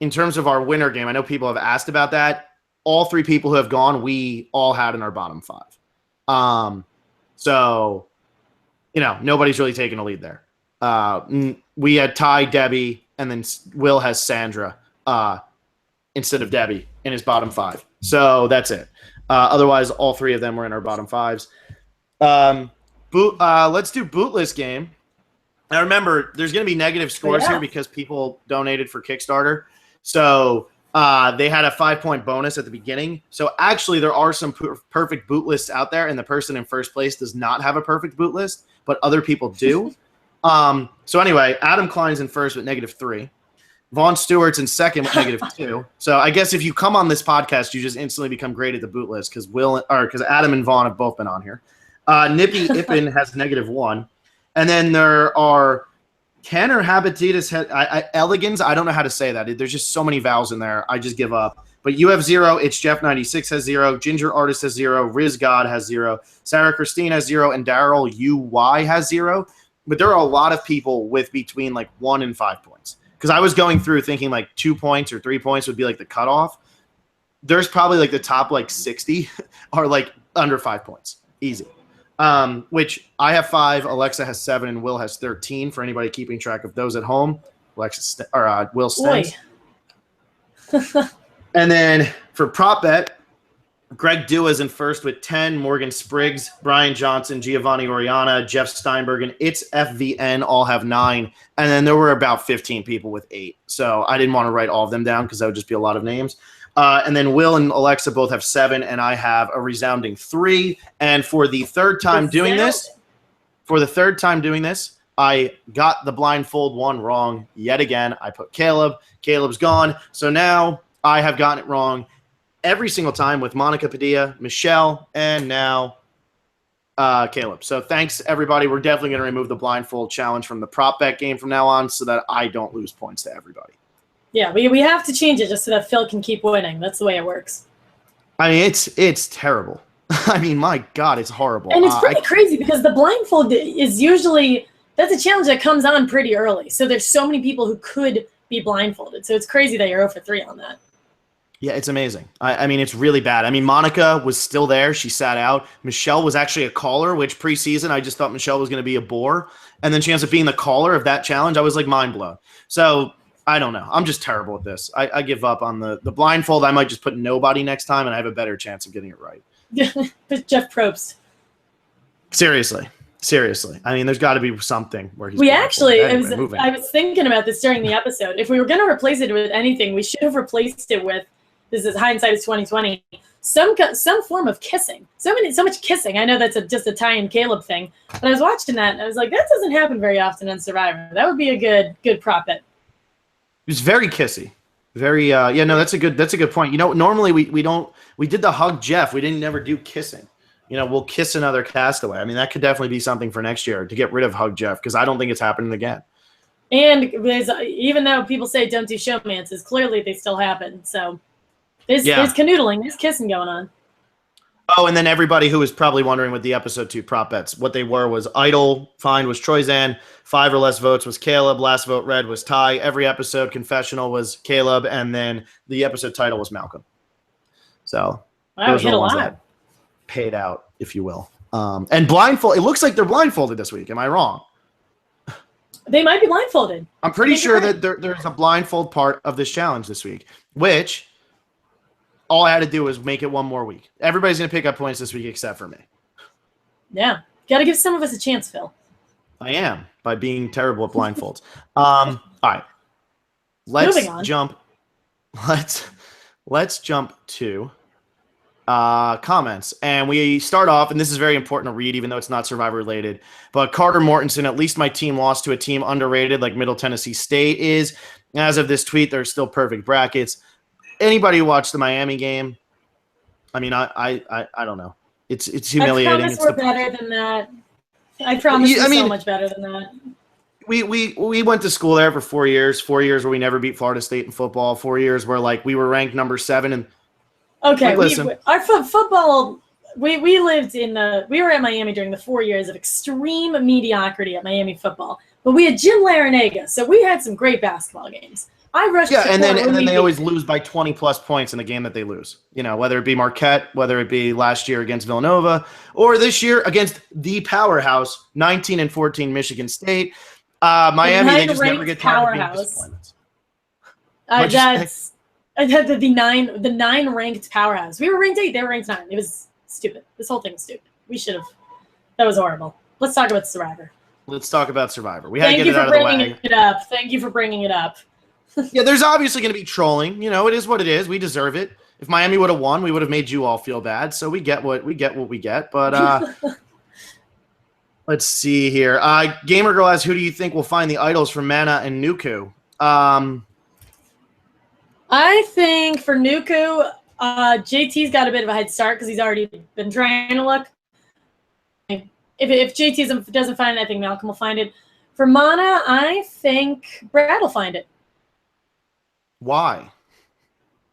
In terms of our winner game, I know people have asked about that. All 3 people who have gone, we all had in our bottom 5. So, nobody's really taking a lead there. We had Ty, Debbie, and then Will has Sandra instead of Debbie in his bottom 5. So that's it. Otherwise, all 3 of them were in our bottom 5s. Let's do bootless game. Now remember, there's going to be negative scores here because people donated for Kickstarter. So they had a 5-point bonus at the beginning. So actually, there are some perfect boot lists out there, and the person in first place does not have a perfect boot list, but other people do. So anyway, Adam Klein's in first with -3. Vaughn Stewart's in second with -2. So I guess if you come on this podcast, you just instantly become great at the boot list because Adam and Vaughn have both been on here. Nippy Ippen has -1. And then there are Tanner Habatitas, Elegans. I don't know how to say that. There's just so many vowels in there. I just give up. But you have 0. It's Jeff 96 has 0. Ginger Artist has 0. Riz God has 0. Sarah Christine has 0. And Daryl UY has 0. But there are a lot of people with between like 1 and 5 points. Because I was going through thinking like 2 points or 3 points would be like the cutoff. There's probably like the top like 60 are like under 5 points. Easy. Which I have 5, Alexa has 7, and Will has 13 for anybody keeping track of those at home. Will Stens. And then for prop bet, Greg Dua is in first with 10, Morgan Spriggs, Brian Johnson, Giovanni Oriana, Jeff Steinberg, and It's FVN all have 9. And then there were about 15 people with 8. So I didn't want to write all of them down because that would just be a lot of names. And then Will and Alexa both have 7, and I have a resounding 3. And for the third time doing this, I got the blindfold one wrong yet again. I put Caleb. Caleb's gone. So now I have gotten it wrong every single time with Monica Padilla, Michelle, and now Caleb. So thanks, everybody. We're definitely going to remove the blindfold challenge from the prop bet game from now on so that I don't lose points to everybody. Yeah, we have to change it just so that Phil can keep winning. That's the way it works. I mean, it's terrible. I mean, my God, it's horrible. And it's pretty crazy because the blindfold is usually – that's a challenge that comes on pretty early. So there's so many people who could be blindfolded. So it's crazy that you're 0 for 3 on that. Yeah, it's amazing. I mean, it's really bad. I mean, Monica was still there. She sat out. Michelle was actually a caller, which preseason I just thought Michelle was going to be a bore. And then she ends up being the caller of that challenge. I was like mind blown. So I don't know. I'm just terrible at this. I give up on the blindfold. I might just put nobody next time, and I have a better chance of getting it right. Jeff Probst. Seriously. I mean, there's got to be something where he's. I was thinking about this during the episode. If we were going to replace it with anything, we should have replaced it with. This is hindsight is 2020. Some form of kissing. So much kissing. I know that's just a Ty and Caleb thing, but I was watching that and I was like, that doesn't happen very often on Survivor. That would be a good prop bet. It's very kissy. Very that's a good point. You know, normally we did the hug Jeff. We didn't never do kissing. You know, we'll kiss another castaway. I mean, that could definitely be something for next year to get rid of hug Jeff because I don't think it's happening again. And even though people say don't do showmances, clearly they still happen. So there's canoodling, there's kissing going on. Oh, and then everybody who was probably wondering what the episode 2 prop bets, what they were was Idol, fine was Troyzan, 5 or less votes was Caleb, last vote red was Ty, every episode confessional was Caleb, and then the episode title was Malcolm. So those are the ones that paid out, if you will. And blindfold, it looks like they're blindfolded this week. Am I wrong? They might be blindfolded. I'm pretty sure that there's a blindfold part of this challenge this week, which all I had to do was make it one more week. Everybody's going to pick up points this week except for me. Yeah. Got to give some of us a chance, Phil. I am, by being terrible at blindfolds. All right. Let's jump to comments. And we start off, and this is very important to read, even though it's not Survivor related. But Carter Mortensen, at least my team lost to a team underrated like Middle Tennessee State is. As of this tweet, there's still perfect brackets. Anybody who watched the Miami game, I mean, I don't know. It's humiliating. I promise we're better than that. I promise we're so much better than that. We went to school there for 4 years. 4 years where we never beat Florida State in football. 4 years where we were ranked number 7 and. Okay, our football. We were at Miami during the 4 years of extreme mediocrity at Miami football, but we had Jim Larinaga, so we had some great basketball games. I rushed. Yeah, and then they always lose by 20 plus points in the game that they lose. You know, whether it be Marquette, whether it be last year against Villanova, or this year against the powerhouse 19-14 Michigan State. Miami, they just never get tired of being disappointments. That's the 9 ranked powerhouse. We were ranked 8. They were ranked 9. It was stupid. This whole thing was stupid. We should have. That was horrible. Let's talk about Survivor. Let's talk about Survivor. We had to get it out of the way. Thank you for bringing it up. Thank you for bringing it up. Yeah, there's obviously going to be trolling. You know, it is what it is. We deserve it. If Miami would have won, we would have made you all feel bad. So we get what we get. But Let's see here. Gamer Girl asks, who do you think will find the idols for Mana and Nuku? I think for Nuku, JT's got a bit of a head start because he's already been trying to look. If JT doesn't find it, I think Malcolm will find it. For Mana, I think Brad will find it. Why?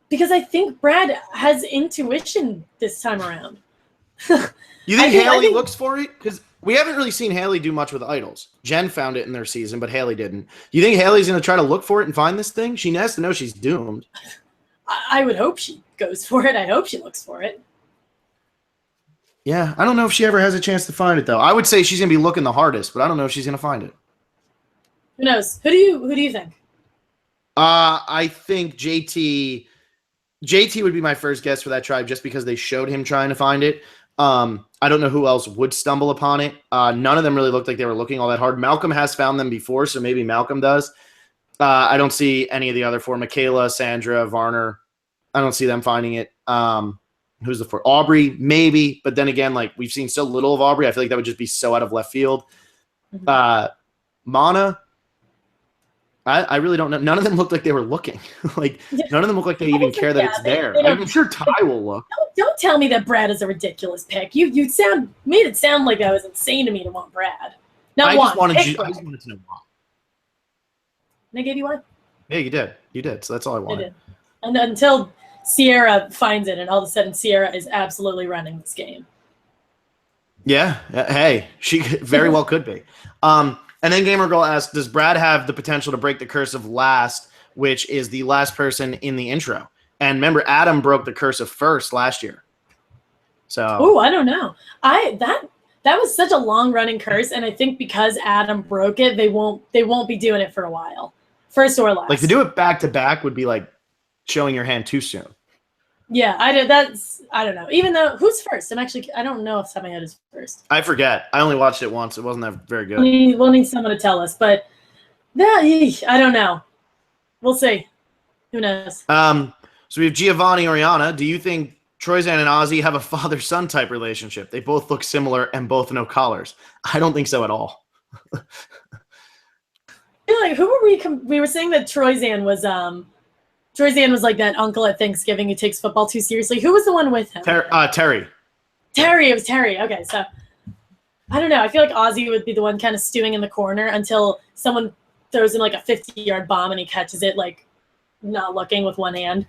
Because I think Brad has intuition this time around. You think Haley looks for it? Because we haven't really seen Haley do much with idols. Jen found it in their season, but Haley didn't. You think Haley's going to try to look for it and find this thing? She has to know she's doomed. I would hope she goes for it. I hope she looks for it. Yeah, I don't know if she ever has a chance to find it, though. I would say she's going to be looking the hardest, but I don't know if she's going to find it. Who knows? Who do you think? I think JT would be my first guess for that tribe just because they showed him trying to find it. I don't know who else would stumble upon it. None of them really looked like they were looking all that hard. Malcolm has found them before, so maybe Malcolm does. I don't see any of the other four. Michaela, Sandra, Varner. I don't see them finding it. Who's the four? Aubrey, maybe. But then again, like we've seen so little of Aubrey, I feel like that would just be so out of left field. Mana, I really don't know. None of them looked like they were looking. Like none of them look like they even care that it's there. I'm sure Ty will look. Don't tell me that Brad is a ridiculous pick. You made it sound like that was insane to me to want Brad. I just wanted to know why. And I gave you one? Yeah, you did. You did. So that's all I wanted. I did. And until Sierra finds it, and all of a sudden Sierra is absolutely running this game. Yeah. Hey, she very well could be. And then Gamer Girl asks, does Brad have the potential to break the curse of last, which is the last person in the intro? And remember, Adam broke the curse of first last year. So. Oh, I don't know. That was such a long running curse, and I think because Adam broke it, they won't be doing it for a while. First or last. Like to do it back to back would be like showing your hand too soon. Yeah, I don't know. Even though who's first? I don't know if top of my head is first. I forget. I only watched it once. It wasn't that very good. We'll need someone to tell us, but I don't know. We'll see. Who knows? So we have Giovanni Oriana. Do you think Troyzan and Ozzy have a father-son type relationship? They both look similar and both know collars. I don't think so at all. Like, who were we were saying that Troyzan was like that uncle at Thanksgiving who takes football too seriously. Who was the one with him? Terry. It was Terry. Okay, so I don't know. I feel like Ozzy would be the one kind of stewing in the corner until someone throws him like a 50-yard bomb and he catches it like not looking with one hand.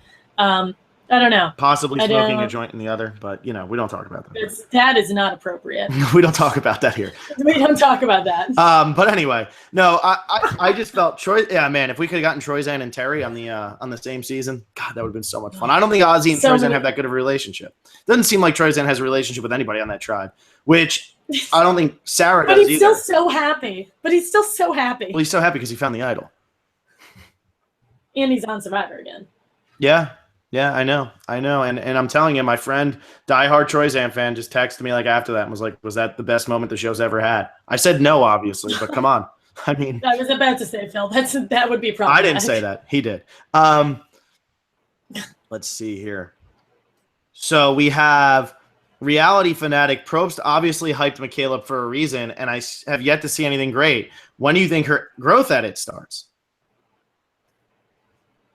I don't know. Possibly smoking a joint in the other, but we don't talk about that. That is not appropriate. We don't talk about that here. We don't talk about that. But anyway, no, I just felt Troy. Yeah, man, if we could have gotten Troyzan and Terry on the same season, God, that would have been so much fun. I don't think Ozzy and Troyzan have that good of a relationship. Doesn't seem like Troyzan has a relationship with anybody on that tribe, which I don't think Sarah does either. But he's still so happy. Well, he's so happy because he found the idol. And he's on Survivor again. Yeah, I know. And I'm telling you, my friend, diehard Troyzan fan, just texted me like after that and was like, was that the best moment the show's ever had? I said no, obviously, but come on. I mean. I was about to say, Phil, that would be problematic. I didn't say that. He did. Let's see here. So we have Reality Fanatic. Probst obviously hyped Michaela for a reason, and I have yet to see anything great. When do you think her growth edit starts?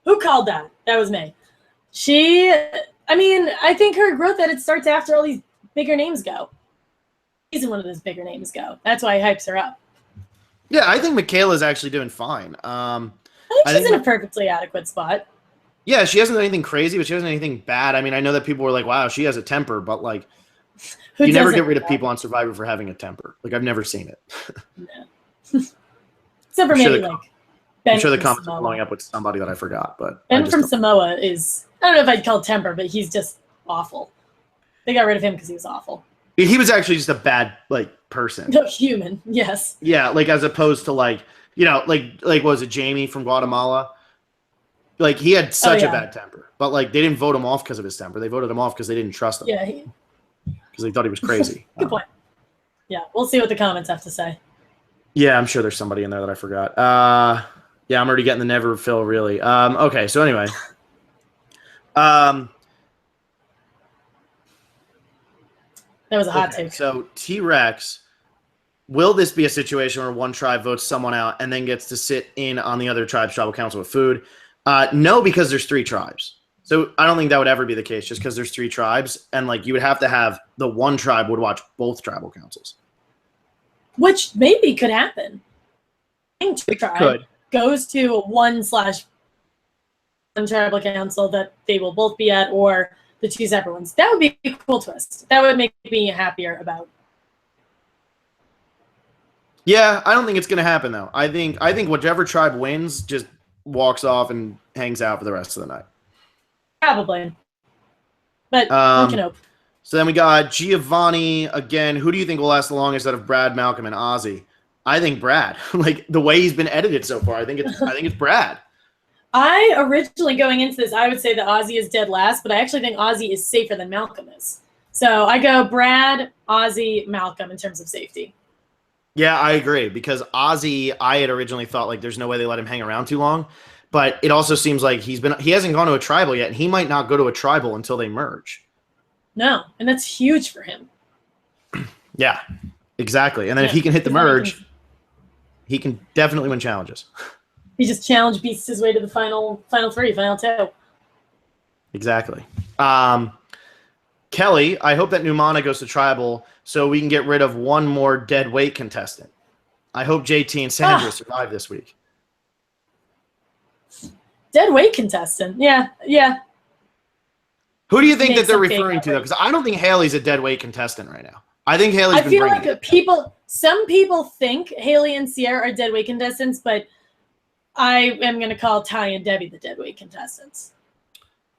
Who called that? That was me. I think her growth edit starts after all these bigger names go. She's one of those bigger names go. That's why he hypes her up. Yeah, I think Michaela's actually doing fine. I think she's in a perfectly adequate spot. Yeah, she hasn't done anything crazy, but she hasn't done anything bad. I mean, I know that people were like, wow, she has a temper, but like, you never get rid of people on Survivor for having a temper. Like, I've never seen it. No. Except for maybe like Ben. I'm sure the comments are blowing up with somebody that I forgot, but Ben from Samoa is, I don't know if I'd call temper, but he's just awful. They got rid of him because he was awful. He was actually just a bad person. No, human, yes. Yeah, like as opposed to like what was it, Jamie from Guatemala? Like he had such a bad temper, but like they didn't vote him off because of his temper. They voted him off because they didn't trust him. Yeah, because they thought he was crazy. Good point. Yeah, we'll see what the comments have to say. Yeah, I'm sure there's somebody in there that I forgot. Yeah, I'm already getting the never fill really. Okay, so anyway. That was a hot take. So T-Rex, will this be a situation where one tribe votes someone out and then gets to sit in on the other tribe's tribal council with food? No, because there's 3 tribes. So I don't think that would ever be the case just because there's 3 tribes. And like you would have to have the one tribe would watch both tribal councils. Which maybe could happen. It could. Goes to one tribal council that they will both be at, or the 2 separate ones. That would be a cool twist. That would make me happier about. Yeah, I don't think it's going to happen though. I think whichever tribe wins just walks off and hangs out for the rest of the night. Probably. But we can hope. So then we got Giovanni again. Who do you think will last the longest out of Brad, Malcolm, and Ozzy? I think Brad. Like the way he's been edited so far, I think it's Brad. I originally going into this, I would say that Ozzy is dead last, but I actually think Ozzy is safer than Malcolm is. So I go Brad, Ozzy, Malcolm in terms of safety. Yeah, I agree because Ozzy, I had originally thought like there's no way they let him hang around too long, but it also seems like he hasn't gone to a tribal yet, and he might not go to a tribal until they merge. No, and that's huge for him. Yeah, exactly. And then if he can hit the merge, he can definitely win challenges. He just challenge beasts his way to the final 3, final 2. Exactly. Kelly, I hope that Numana goes to tribal so we can get rid of one more dead weight contestant. I hope JT and Sandra survive this week. Dead weight contestant? Yeah. Who do you think that they're referring to, though? Because I don't think Haley's a dead weight contestant right now. I think Haley's been bringing it. Some people think Haley and Sierra are dead weight contestants, but I am going to call Ty and Debbie the dead weight contestants.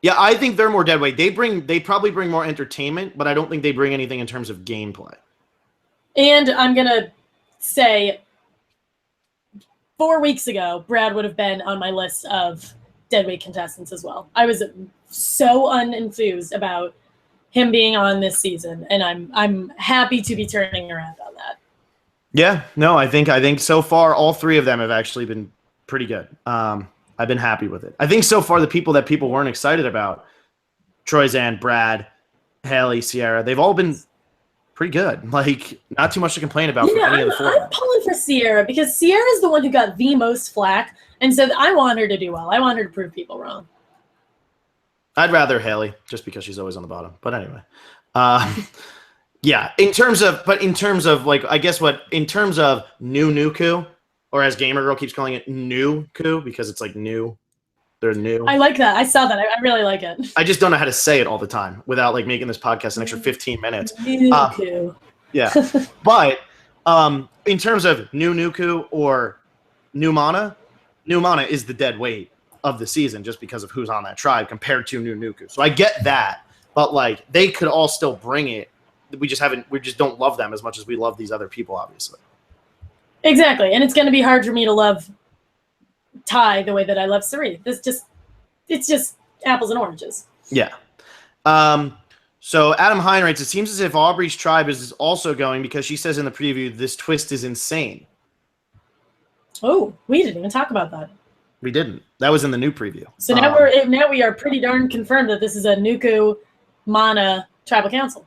Yeah, I think they're more dead weight. They probably bring more entertainment, but I don't think they bring anything in terms of gameplay. And I'm going to say 4 weeks ago, Brad would have been on my list of dead weight contestants as well. I was so unenthused about him being on this season, and I'm happy to be turning around on that. Yeah, no, I think so far all 3 of them have actually been pretty good. I've been happy with it. I think so far the people that people weren't excited about, Troyzan, Brad, Haley, Sierra, they've all been pretty good. Like, not too much to complain about from any of the 4. I'm pulling for Sierra because Sierra is the one who got the most flack, and so I want her to do well. I want her to prove people wrong. I'd rather Haley, just because she's always on the bottom. But anyway. Yeah, in terms of like, I guess in terms of new Nuku, or as Gamer Girl keeps calling it, new coup, because it's like new. They're new. I like that. I saw that. I really like it. I just don't know how to say it all the time without like making this podcast an extra 15 minutes. New coup. Yeah. But in terms of new Nuku or new Mana is the dead weight of the season just because of who's on that tribe compared to new Nuku. So I get that, but like they could all still bring it. We just don't love them as much as we love these other people, obviously. Exactly, and it's going to be hard for me to love Ty the way that I love Sari. It's just apples and oranges. Yeah. So Adam Hine writes, it seems as if Aubrey's tribe is also going because she says in the preview, this twist is insane. Oh, we didn't even talk about that. We didn't. That was in the new preview. So now we are pretty darn confirmed that this is a Nuku Mana tribal council.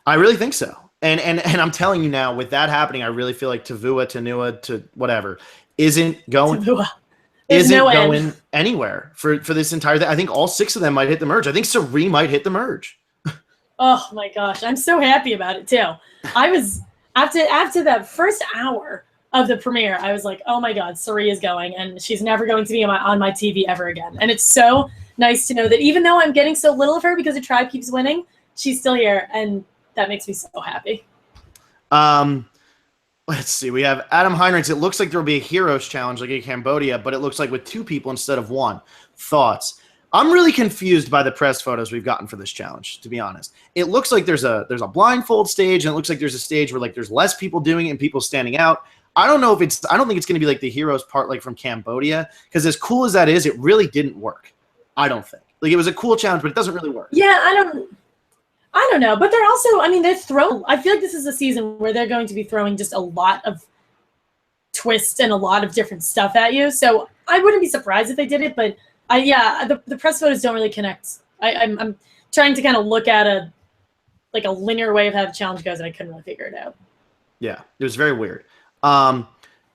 I really think so. And I'm telling you now, with that happening, I really feel like Tavua, Tanua, to whatever, isn't going anywhere for this entire thing. I think all 6 of them might hit the merge. I think Sari might hit the merge. Oh my gosh, I'm so happy about it too. I was after that first hour of the premiere, I was like, oh my God, Sari is going, and she's never going to be on my TV ever again. And it's so nice to know that even though I'm getting so little of her because the tribe keeps winning, she's still here, and that makes me so happy. Let's see. We have Adam Heinrichs. It looks like there will be a Heroes Challenge like in Cambodia, but it looks like with 2 people instead of 1. Thoughts? I'm really confused by the press photos we've gotten for this challenge, to be honest. It looks like there's a blindfold stage, and it looks like there's a stage where like there's less people doing it and people standing out. I don't think it's going to be like the Heroes part like from Cambodia, because as cool as that is, it really didn't work. I don't think. Like, it was a cool challenge, but it doesn't really work. Yeah, I don't know, but they're also, they're throwing. I feel like this is a season where they're going to be throwing just a lot of twists and a lot of different stuff at you. So I wouldn't be surprised if they did it, but the press photos don't really connect. I'm trying to kind of look at a linear way of how the challenge goes, and I couldn't really figure it out. Yeah, it was very weird. Ayan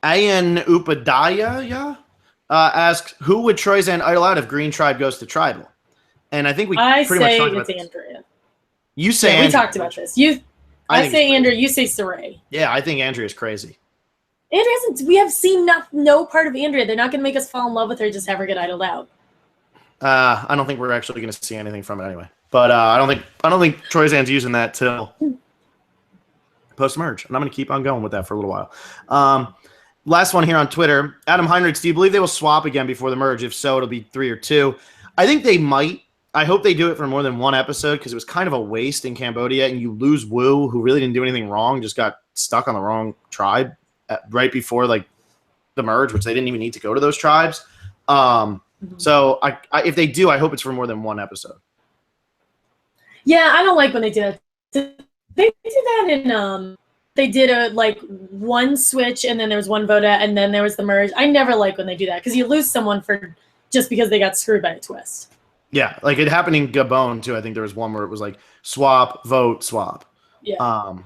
Upadhyaya asks, who would Troyzan idle out if Green Tribe goes to Tribal? And I think we I pretty much say talked about it's this. Andrea. You say Yeah, we Andrea, talked about this. I I think say it's Andrea. crazy. You say Saray. Yeah, I think Andrea's crazy. Andrea hasn't. We have seen no part of Andrea. They're not going to make us fall in love with her. Just have her get idled out. I don't think we're actually going to see anything from it anyway. But I don't think Troyzan's using that till post merge, and I'm going to keep on going with that for a little while. Last one here on Twitter, Adam Heinrichs. Do you believe they will swap again before the merge? If so, it'll be 3 or 2. I think they might. I hope they do it for more than one episode because it was kind of a waste in Cambodia, and you lose Wu, who really didn't do anything wrong, just got stuck on the wrong tribe right before like the merge, which they didn't even need to go to those tribes. So if they do, I hope it's for more than one episode. Yeah, I don't like when they do that. They did that in they did a like one switch and then there was one vote out and then there was the merge. I never like when they do that because you lose someone for just because they got screwed by a twist. Yeah, like it happened in Gabon too. I think there was one where it was like swap, vote, swap. Yeah.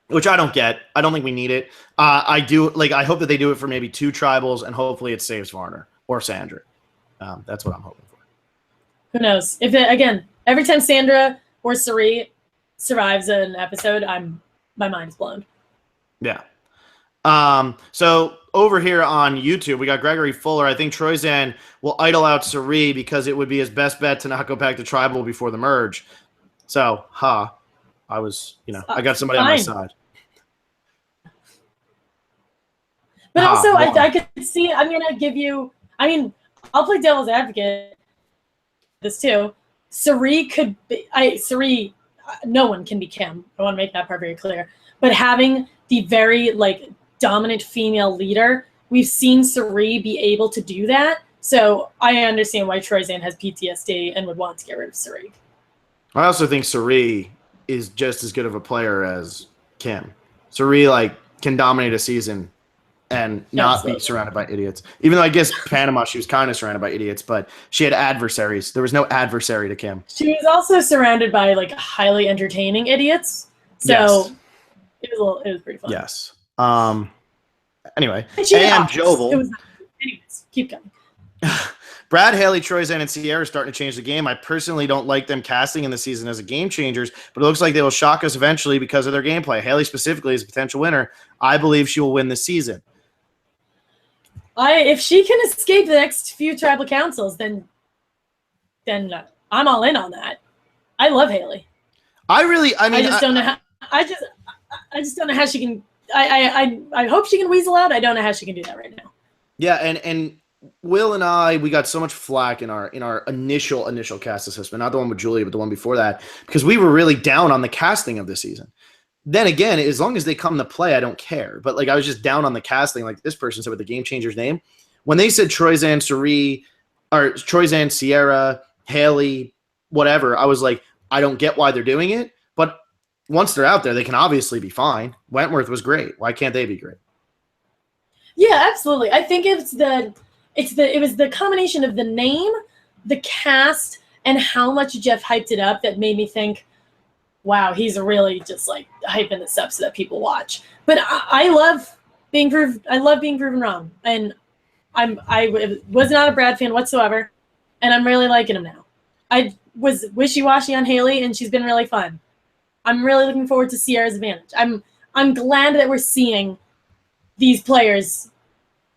Which I don't get. I don't think we need it. I do like. I hope that they do it for maybe 2 tribals, and hopefully it saves Varner or Sandra. That's what I'm hoping for. Who knows? If it, again, every time Sandra or Sari survives an episode, my mind's blown. Yeah. So over here on YouTube, we got Gregory Fuller. I think Troyzan will idle out Sari because it would be his best bet to not go back to tribal before the merge. So, I was, I got somebody on my side. But also, I could see, I'm going to give you, I'll play devil's advocate this too. Sari could be, Sari, no one can be Kim. I want to make that part very clear. But having the very, dominant female leader, we've seen Sari be able to do that. So I understand why Troyzan has PTSD and would want to get rid of Sari. I also think Sari is just as good of a player as Kim. Sari, can dominate a season and not be surrounded by idiots. Even though I guess Panama, she was kind of surrounded by idiots, but she had adversaries. There was no adversary to Kim. She was also surrounded by highly entertaining idiots. So yes. it was pretty fun. Yes. Anyway, and Jovel. Anyways, keep going. Brad, Haley, Troyzan, and Sierra are starting to change the game. I personally don't like them casting in the season as a game changers, but it looks like they will shock us eventually because of their gameplay. Haley specifically is a potential winner. I believe she will win this season. If she can escape the next few tribal councils, then I'm all in on that. I love Haley. I just don't know how. I just don't know how she can. I hope she can weasel out. I don't know how she can do that right now. Yeah, and Will and I, we got so much flack in our initial cast assessment, not the one with Julia, but the one before that, because we were really down on the casting of this season. Then again, as long as they come to play, I don't care. But I was just down on the casting, like this person said with the Game Changer's name. When they said Troyzan, Sari, or Troyzan, Sierra, Haley, whatever, I was like, I don't get why they're doing it. But once they're out there, they can obviously be fine. Wentworth was great. Why can't they be great? Yeah, absolutely. I think it was the combination of the name, the cast, and how much Jeff hyped it up that made me think, wow, he's really just hyping this up so that people watch. But I love being proved. I love being proven wrong, and I was not a Brad fan whatsoever, and I'm really liking him now. I was wishy-washy on Haley, and she's been really fun. I'm really looking forward to Sierra's advantage. I'm glad that we're seeing these players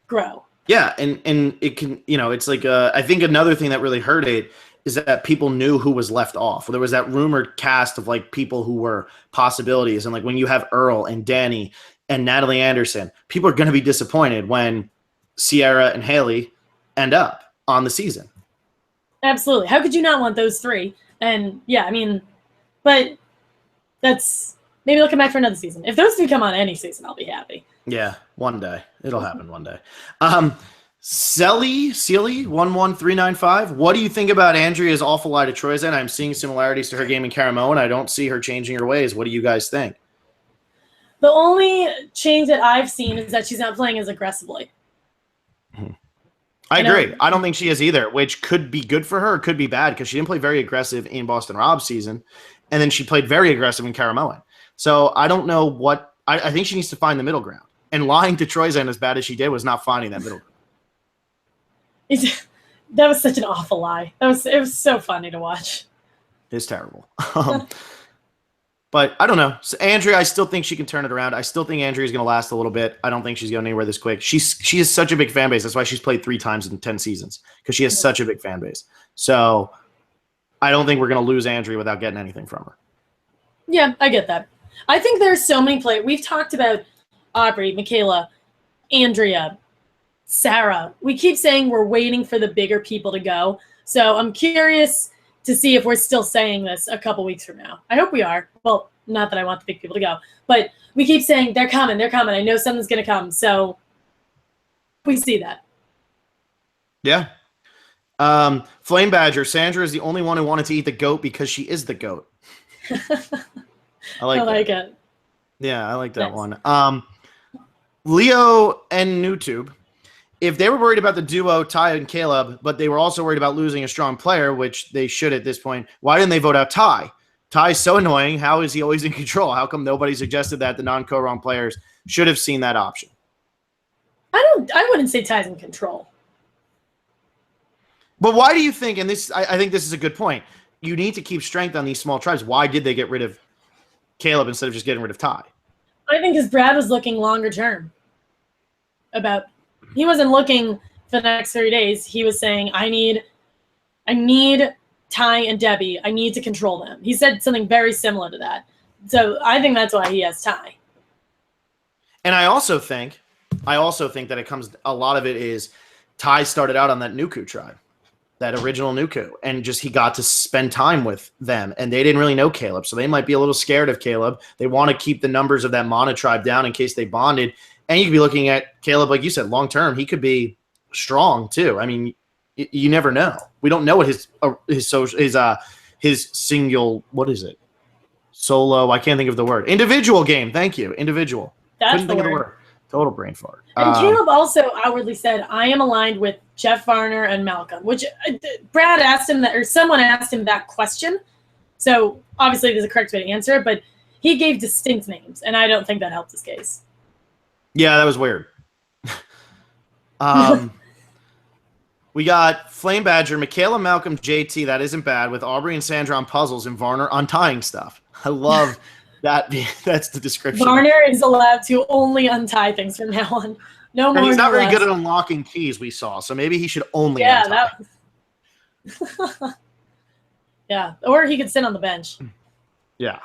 grow. Yeah, and it can, it's I think another thing that really hurt it is that people knew who was left off. There was that rumored cast of people who were possibilities, and when you have Earl and Danny and Natalie Anderson, people are going to be disappointed when Sierra and Haley end up on the season. Absolutely. How could you not want those 3? And yeah, but that's maybe they'll come back for another season. If those 2 come on any season, I'll be happy. Yeah, one day. It'll happen one day. Sealy 11395. What do you think about Andrea's awful lie to Troyzan? I'm seeing similarities to her game in Caramoan. I don't see her changing her ways. What do you guys think? The only change that I've seen is that she's not playing as aggressively. I agree. I don't think she is either, which could be good for her, or could be bad, because she didn't play very aggressive in Boston Rob's season, and then she played very aggressive in Caramoan. So I don't know what I think she needs to find the middle ground. And lying to Troyzan as bad as she did was not finding that middle ground. That was such an awful lie. It was so funny to watch. It's terrible. But I don't know. So Andrea, I still think she can turn it around. I still think Andrea is going to last a little bit. I don't think she's going anywhere this quick. She has such a big fan base. That's why she's played 3 times in 10 seasons, because she has such a big fan base. So I don't think we're going to lose Andrea without getting anything from her. Yeah, I get that. I think there's so many players. We've talked about Aubrey, Michaela, Andrea, Sarah. We keep saying we're waiting for the bigger people to go. So I'm curious to see if we're still saying this a couple weeks from now. I hope we are. Well, not that I want the big people to go, but we keep saying they're coming, they're coming. I know something's going to come. So we see that. Yeah. Flame Badger, Sandra is the only one who wanted to eat the goat because she is the goat. I like it. Yeah, I like that one. Leo and NewTube, if they were worried about the duo, Ty and Caleb, but they were also worried about losing a strong player, which they should at this point, why didn't they vote out Ty? Ty's so annoying. How is he always in control? How come nobody suggested that the non-co-wrong players should have seen that option? I wouldn't say Ty's in control. But why do you think, and this, I think this is a good point, you need to keep strength on these small tribes. Why did they get rid of Caleb instead of just getting rid of Ty? I think because Brad was looking longer term. He wasn't looking for the next 30 days. He was saying, I need Ty and Debbie. I need to control them. He said something very similar to that. So I think that's why he has Ty. And I also think that it comes, a lot of it is Ty started out on that Nuku tribe, that original Nuku, and just he got to spend time with them, and they didn't really know Caleb, so they might be a little scared of Caleb. They want to keep the numbers of that Mana tribe down in case they bonded. And you could be looking at Caleb, like you said, long term, he could be strong too. I mean, you never know. We don't know what his single, what is it? Solo, I can't think of the word. Individual game. Thank you. Individual. That's the word. Total brain fart. And Caleb also outwardly said, I am aligned with Jeff Varner and Malcolm, which Brad asked him that, or someone asked him that question. So obviously there's a correct way to answer it, but he gave distinct names, and I don't think that helped his case. Yeah, that was weird. We got Flame Badger, Michaela, Malcolm, JT. That isn't bad, with Aubrey and Sandra on puzzles and Varner on tying stuff. I love that. That's the description. Varner is allowed to only untie things from now on. No more. And he's not very less. good at unlocking keys, we saw. So maybe he should only untie. Yeah, or he could sit on the bench. Yeah.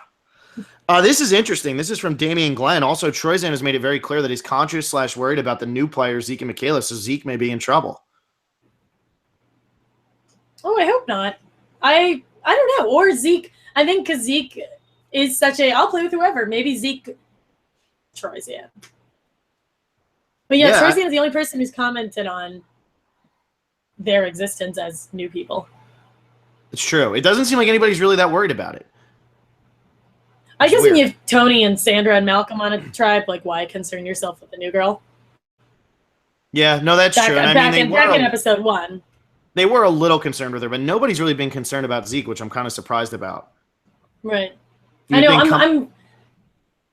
This is interesting. This is from Damian Glenn. Also, Troyzan has made it very clear that he's conscious / worried about the new players, Zeke and Michaela, so Zeke may be in trouble. Oh, I hope not. I don't know. Or Zeke. I think because Zeke is such a, I'll play with whoever. Maybe Zeke, Troyzan. But yeah, Troyzan is the only person who's commented on their existence as new people. It's true. It doesn't seem like anybody's really that worried about it. I guess when you have Tony and Sandra and Malcolm on a tribe, like, why concern yourself with the new girl? Yeah, no, that's true. And back in episode 1. They were a little concerned with her, but nobody's really been concerned about Zeke, which I'm kind of surprised about. Right. I know. I'm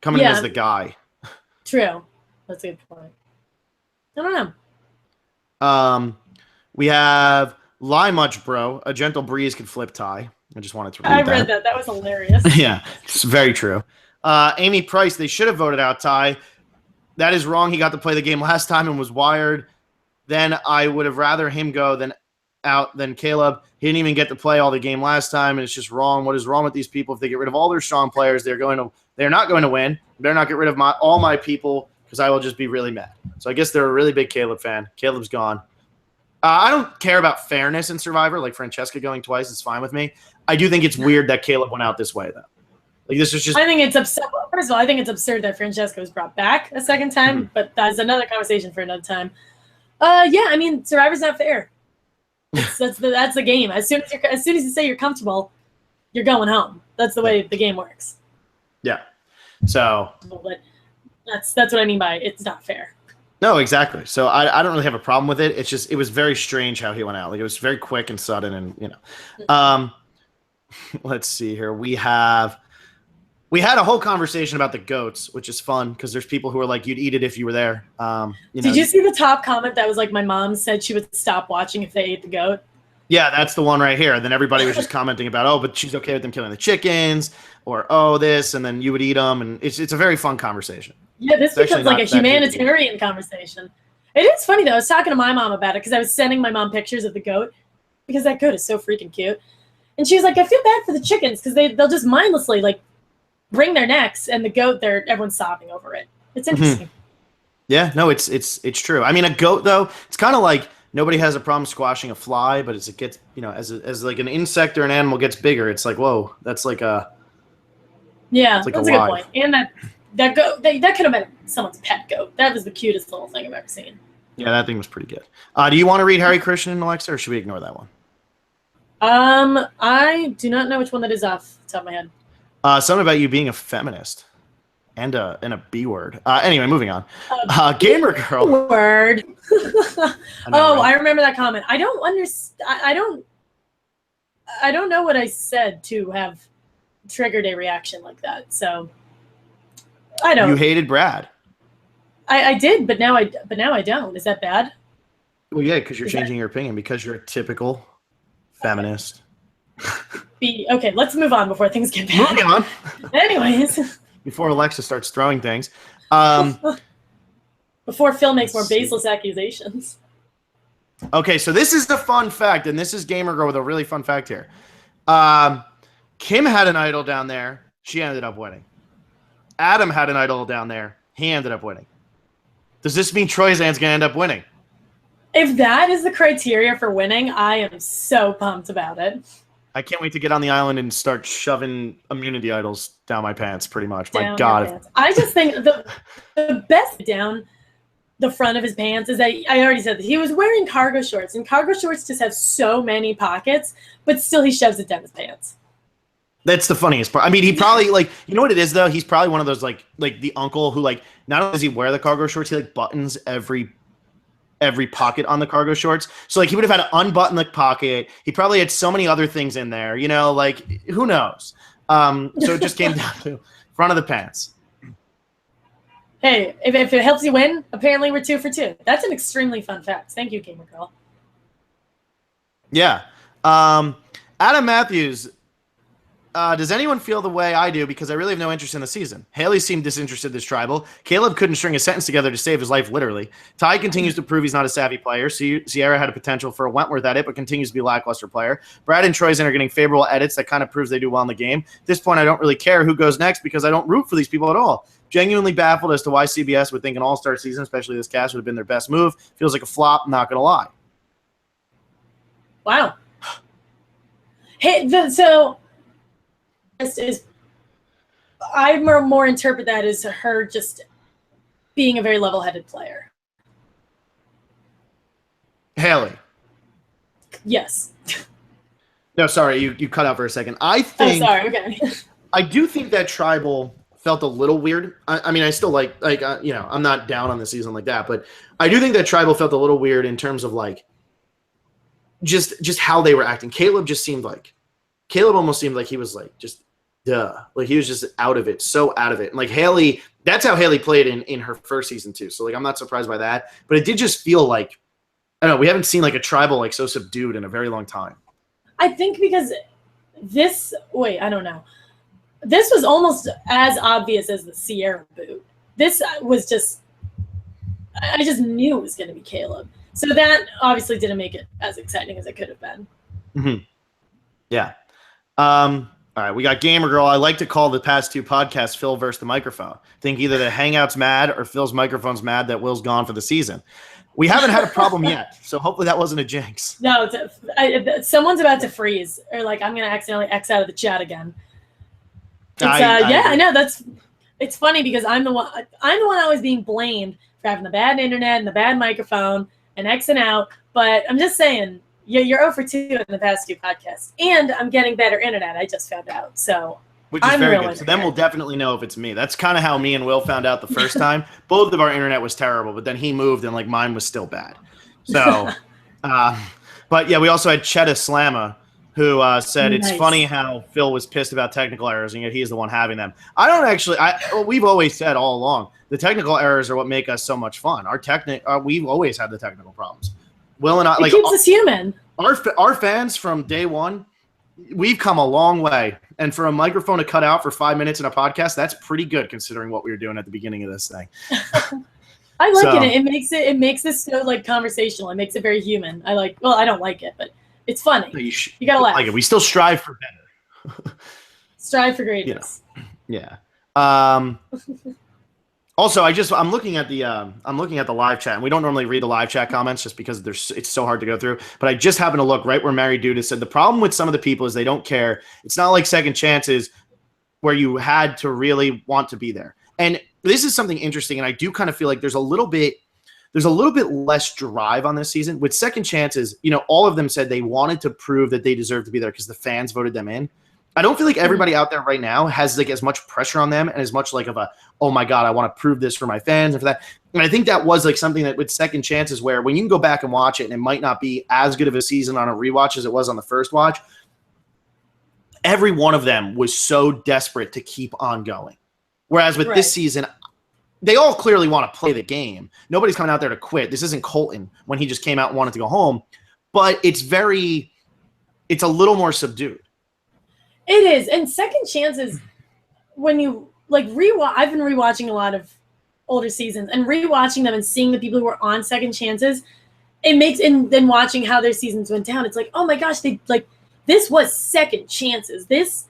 coming in as the guy. True. That's a good point. I don't know. We have Lie Much Bro. A gentle breeze could flip Ty. I just wanted to read that. I read that. That was hilarious. Yeah, it's very true. Amy Price, they should have voted out Ty. That is wrong. He got to play the game last time and was wired. Then I would have rather him go than Caleb. He didn't even get to play all the game last time, and it's just wrong. What is wrong with these people? If they get rid of all their strong players, they're not going to win. Better not get rid of all my people, because I will just be really mad. So I guess they're a really big Caleb fan. Caleb's gone. I don't care about fairness in Survivor. Like Francesca going twice is fine with me. I do think it's weird that Caleb went out this way, though. Like, this is just. I think it's absurd. First of all, I think it's absurd that Francesca was brought back a second time, but that's another conversation for another time. Yeah, I mean, Survivor's not fair. That's the game. As soon as you say you're comfortable, you're going home. That's the way the game works. Yeah. So. But that's what I mean by it's not fair. No, exactly. So I don't really have a problem with it. It's just it was very strange how he went out. Like, it was very quick and sudden, and Let's see here. We have We had a whole conversation about the goats, which is fun because there's people who are like, you'd eat it if you were there. Did you see the top comment that was like, my mom said she would stop watching if they ate the goat? Yeah, that's the one right here. And then everybody was just commenting about, oh, but she's okay with them killing the chickens, or oh, this, and then you would eat them, and it's a very fun conversation. Yeah, this becomes like a humanitarian conversation. It is funny though. I was talking to my mom about it because I was sending my mom pictures of the goat because that goat is so freaking cute, and she was like, I feel bad for the chickens because they'll just mindlessly like bring their necks, and the goat, everyone's sobbing over it. It's interesting. Yeah, no, it's true. I mean, a goat though, it's kind of like nobody has a problem squashing a fly, but as it gets, as like an insect or an animal gets bigger, it's like, whoa, that's like a that's a good point. And that goat that could have been someone's pet goat. That was the cutest little thing I've ever seen. Yeah, that thing was pretty good. Do you want to read Harry, Christian, and Alexa, or should we ignore that one? I do not know which one that is off the top of my head. Something about you being a feminist and a B word. Anyway, moving on. Gamer girl. Word. Right? I remember that comment. I don't understand. I don't know what I said to have triggered a reaction like that. So I don't. You hated Brad. I did, but now I don't. Is that bad? Well, yeah, because you're changing your opinion because you're a typical feminist. Okay, let's move on before things get bad. Moving on. Anyways. Before Alexa starts throwing things. Before Phil makes more baseless accusations. Okay, so this is the fun fact, and this is Gamer Girl with a really fun fact here. Kim had an idol down there. She ended up winning. Adam had an idol down there. He ended up winning. Does this mean Troyzan's going to end up winning? If that is the criteria for winning, I am so pumped about it. I can't wait to get on the island and start shoving immunity idols down my pants, pretty much. My Down God. your pants. I just think the best down the front of his pants is that, I already said that he was wearing cargo shorts, and cargo shorts just have so many pockets, but still he shoves it down his pants. That's the funniest part. I mean, he probably, like, you know what it is, though? He's probably one of those, like the uncle who, like, not only does he wear the cargo shorts, he, like, buttons every pocket on the cargo shorts. So, like, he would have had to unbutton the pocket. He probably had so many other things in there, like, who knows? So it just came down to front of the pants. Hey, if it helps you win, apparently we're 2 for 2. That's an extremely fun fact. Thank you, Gamer Girl. Yeah. Adam Matthews, does anyone feel the way I do? Because I really have no interest in the season. Haley seemed disinterested this tribal. Caleb couldn't string a sentence together to save his life, literally. Ty continues to prove he's not a savvy player. Sierra had a potential for a Wentworth edit, but continues to be a lackluster player. Brad and Troyzan are getting favorable edits that kind of proves they do well in the game. At this point, I don't really care who goes next because I don't root for these people at all. Genuinely baffled as to why CBS would think an all-star season, especially this cast, would have been their best move. Feels like a flop, not going to lie. Wow. Hey, so I more interpret that as her just being a very level-headed player. Haley. Yes. No, sorry, you cut out for a second. I think. Oh, sorry. Okay. I do think that tribal felt a little weird. I mean, I still like I'm not down on the season like that, but I do think that tribal felt a little weird in terms of like just how they were acting. Caleb almost seemed like he was like just like he was just out of it, so out of it. And like Haley, that's how Haley played in her first season too. So like I'm not surprised by that, but it did just feel like I don't know. We haven't seen like a tribal like so subdued in a very long time. I think because I don't know. This was almost as obvious as the Sierra boot. This was just, I just knew it was going to be Caleb. So that obviously didn't make it as exciting as it could have been. Mm-hmm. Yeah. All right, we got Gamer Girl. I like to call the past 2 podcasts Phil versus the microphone. I think either the Hangout's mad or Phil's microphone's mad that Will's gone for the season. We haven't had a problem yet, so hopefully that wasn't a jinx. No, someone's about to freeze, or like I'm going to accidentally X out of the chat again. I know it's funny because I'm the one always being blamed for having the bad internet and the bad microphone and Xing out. But I'm just saying, you're 0 for 2 in the past 2 podcasts, and I'm getting better internet. I just found out, so which is very good. So then we'll definitely know if it's me. That's kind of how me and Will found out the first time. Both of our internet was terrible, but then he moved and like mine was still bad. So, but yeah, we also had Chetta Slamma. who said it's Nice. funny how Phil was pissed about technical errors, and yet he's the one having them. I don't actually. We've always said all along the technical errors are what make us so much fun. We've always had the technical problems. Will and I It keeps us human. Our fans from day one. We've come a long way, and for a microphone to cut out for 5 minutes in a podcast, that's pretty good considering what we were doing at the beginning of this thing. I like it. It makes this so like conversational. It makes it very human. I don't like it, but it's funny. You gotta laugh. Like it. We still strive for better. Strive for greatness. Yeah. Also, I'm looking at the live chat, and we don't normally read the live chat comments just because it's so hard to go through. But I just happened to look right where Mary Duda said the problem with some of the people is they don't care. It's not like second chances where you had to really want to be there. And this is something interesting, and I do kind of feel like there's a little bit less drive on this season. With second chances, all of them said they wanted to prove that they deserve to be there because the fans voted them in. I don't feel like everybody out there right now has like as much pressure on them and as much like of a, oh my God, I want to prove this for my fans and for that. And I think that was like something that with second chances where when you can go back and watch it and it might not be as good of a season on a rewatch as it was on the first watch, every one of them was so desperate to keep on going. Whereas with this season, they all clearly want to play the game. Nobody's coming out there to quit. This isn't Colton when he just came out and wanted to go home. But it's a little more subdued. It is. And second chances, when you like rewatch, I've been rewatching a lot of older seasons and rewatching them and seeing the people who were on second chances, and then watching how their seasons went down. It's like, oh my gosh, this was second chances. This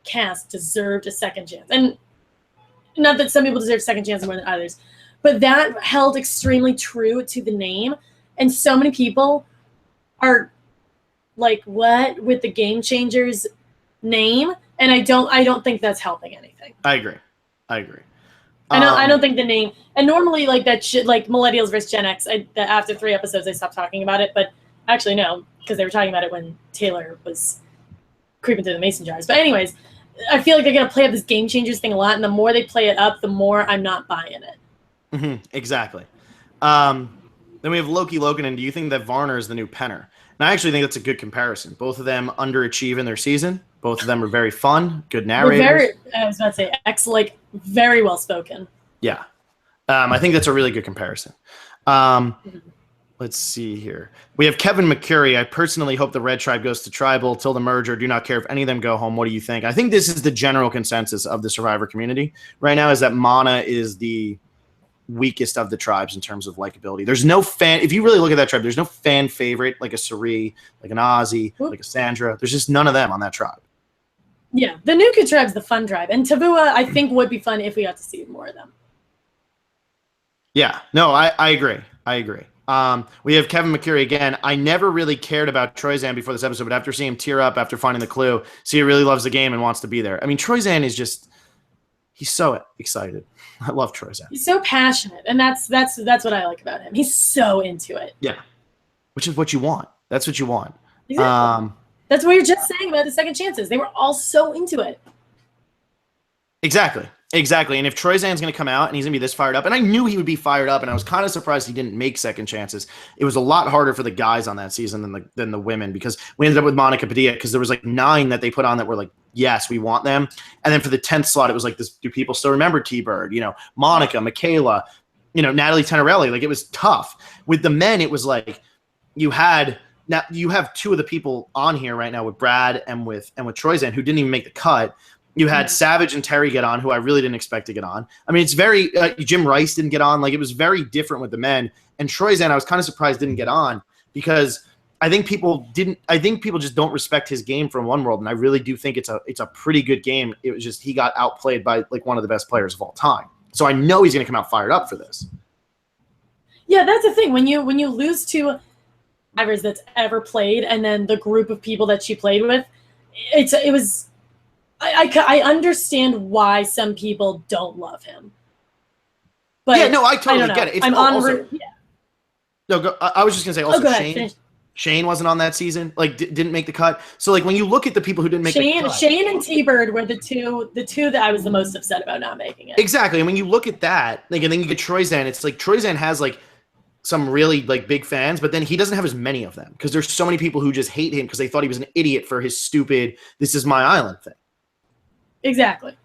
cast deserved a second chance. And not that some people deserve second chances more than others, but that held extremely true to the name. And so many people are like, what with the Game Changers name? And I don't think that's helping anything. I agree. I don't think the name, and normally like that shit, like Millennials versus Gen X, after 3 episodes, I stopped talking about it, but actually no, because they were talking about it when Taylor was creeping through the mason jars. But anyways, I feel like they're going to play up this Game Changers thing a lot, and the more they play it up, the more I'm not buying it. Mm-hmm, exactly. Then we have Loki Logan, and do you think that Varner is the new Penner? And I actually think that's a good comparison. Both of them underachieve in their season. Both of them are very fun, good narrators. I was about to say, excellent, very well spoken. Yeah. I think that's a really good comparison. Let's see here. We have Kevin McCurry. I personally hope the Red Tribe goes to Tribal till the merger. Do not care if any of them go home. What do you think? I think this is the general consensus of the Survivor community right now, is that Mana is the weakest of the tribes in terms of likability. There's no fan. If you really look at that tribe, there's no fan favorite like a Sari, like an Ozzy, like a Sandra. There's just none of them on that tribe. Yeah, the Nuka tribe's the fun tribe, and Tavua I think would be fun if we got to see more of them. Yeah, no, I agree. We have Kevin McCurry again. I never really cared about Troyzan before this episode, but after seeing him tear up after finding the clue, he really loves the game and wants to be there. I mean, Troyzan is just, he's so excited. I love Troyzan. He's so passionate, and that's what I like about him. He's so into it. Yeah, which is what you want. That's what you want. Exactly. That's what you're just saying about the second chances. They were all so into it. Exactly. And if Troyzan's going to come out and he's going to be this fired up, and I knew he would be fired up, and I was kind of surprised he didn't make second chances. It was a lot harder for the guys on that season than the women, because we ended up with Monica Padilla because there was like 9 that they put on that were like, yes, we want them. And then for the 10th slot, it was like this. Do people still remember T-Bird? Monica, Michaela, Natalie Tenorelli. Like, it was tough. With the men, it was like you have 2 of the people on here right now with Brad and with Troyzan who didn't even make the cut. You had Savage and Terry get on, who I really didn't expect to get on. I mean, it's very Jim Rice didn't get on. Like, it was very different with the men. And Troyzan, I was kind of surprised didn't get on, because I think people just don't respect his game from One World, and I really do think it's a pretty good game. It was just he got outplayed by like one of the best players of all time. So I know he's going to come out fired up for this. Yeah, that's the thing. When you lose to drivers that's ever played, and then the group of people that she played with, I understand why some people don't love him. But yeah, no, I totally get it. It's yeah. No, I was just gonna say also Shane wasn't on that season. Like, didn't make the cut. So like when you look at the people who didn't make the cut, Shane and T-Bird were the two that I was the most upset about not making it. Exactly. And when you look at that, like, and then you get Troyzan, it's like Troyzan has like some really like big fans, but then he doesn't have as many of them because there's so many people who just hate him because they thought he was an idiot for his stupid "this is my island" thing. Exactly.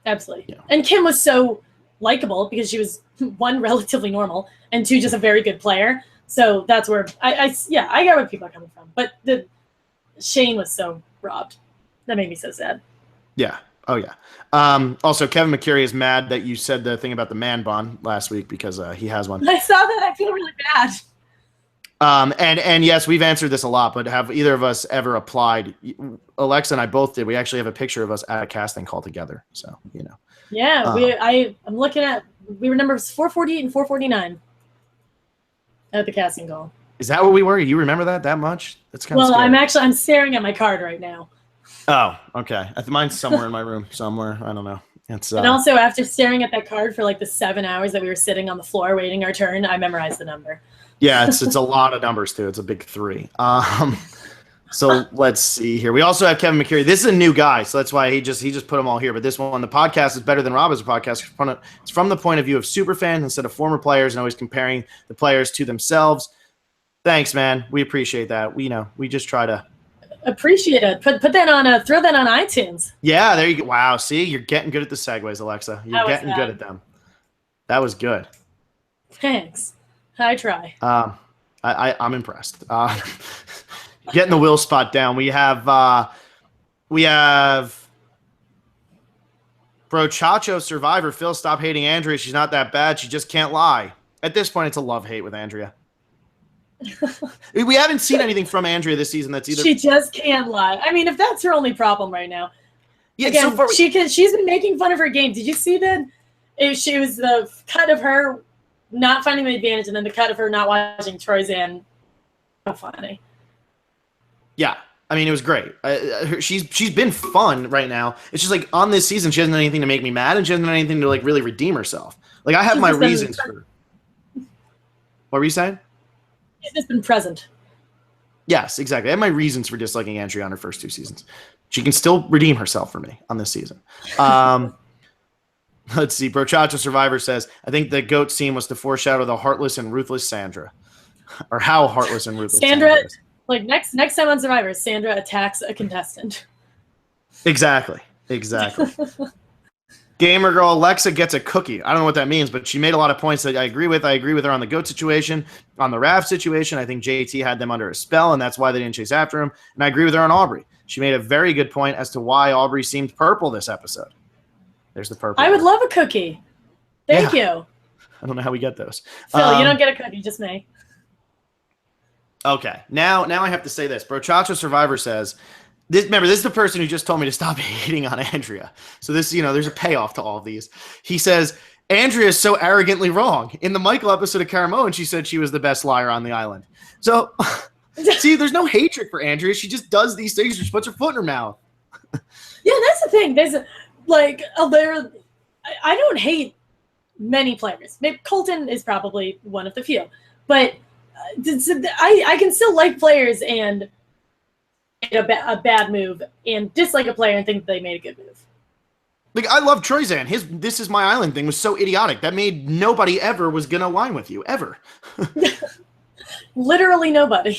Absolutely. Yeah. And Kim was so likable because she was, one, relatively normal, and two, just a very good player. So that's where I get where people are coming from. But Shane was so robbed. That made me so sad. Yeah. Oh, yeah. Also, Kevin McCurry is mad that you said the thing about the man bun last week because he has one. I saw that. I feel really bad. And yes, we've answered this a lot, but have either of us ever applied? Alexa and I both did. We actually have a picture of us at a casting call together. So, you know. Yeah, I'm looking at, we were numbers 448 and 449 at the casting call. Is that what we were? You remember that much? That's kind of scary. I'm staring at my card right now. Oh, okay. Mine's somewhere in my room somewhere. I don't know. It's and also after staring at that card for like the 7 hours that we were sitting on the floor waiting our turn, I memorized the number. Yeah, it's a lot of numbers too. It's a big 3. So let's see here. We also have Kevin McCurry. This is a new guy, so that's why he just put them all here. But this one, the podcast is better than Rob as a podcast. It's from the point of view of super fans instead of former players, and always comparing the players to themselves. Thanks, man. We appreciate that. We just try to appreciate it. Put that on throw that on iTunes. Yeah, there you go. Wow, see, you're getting good at the segues, Alexa. You're getting good at them. That was good. Thanks. I try. I'm impressed. Getting the will spot down. We have Brochacho Survivor. Phil, stop hating Andrea. She's not that bad. She just can't lie. At this point, it's a love-hate with Andrea. We haven't seen anything from Andrea this season that's either. She just can't lie. I mean, if that's her only problem right now. Yeah, again, so far she's been making fun of her game. Did you see that? She was the cut of her not finding the advantage, and then the cut of her not watching Troyzan. So funny. Yeah, I mean, it was great. She's been fun right now. It's just like on this season, she hasn't done anything to make me mad, and she hasn't done anything to like really redeem herself. Like I have my reasons for. What were you saying? She's just been present. Yes, exactly. I have my reasons for disliking Andrea on her first 2 seasons. She can still redeem herself for me on this season. Let's see. Brochacho Survivor says, I think the GOAT scene was to foreshadow the heartless and ruthless Sandra. Or how heartless and ruthless Sandra is. Like next time on Survivor, Sandra attacks a contestant. Exactly. Gamer girl Alexa gets a cookie. I don't know what that means, but she made a lot of points that I agree with. I agree with her on the GOAT situation. On the Rav situation, I think JT had them under a spell, and that's why they didn't chase after him. And I agree with her on Aubrey. She made a very good point as to why Aubrey seemed purple this episode. There's the purple. I would love a cookie. Thank you. I don't know how we get those. Phil, you don't get a cookie, just me. Okay. Now I have to say this. Brochacho Survivor says, this is the person who just told me to stop hating on Andrea. So this, there's a payoff to all of these. He says, Andrea is so arrogantly wrong. In the Michael episode of Caramoan, she said she was the best liar on the island. So, see, there's no hatred for Andrea. She just does these things. She puts her foot in her mouth. Yeah, that's the thing. There's I don't hate many players. Maybe Colton is probably one of the few. But I can still like players and a bad move and dislike a player and think they made a good move. Like, I love Troyzan. His "this is my island" thing was so idiotic. That made nobody ever was going to align with you, ever. Literally nobody.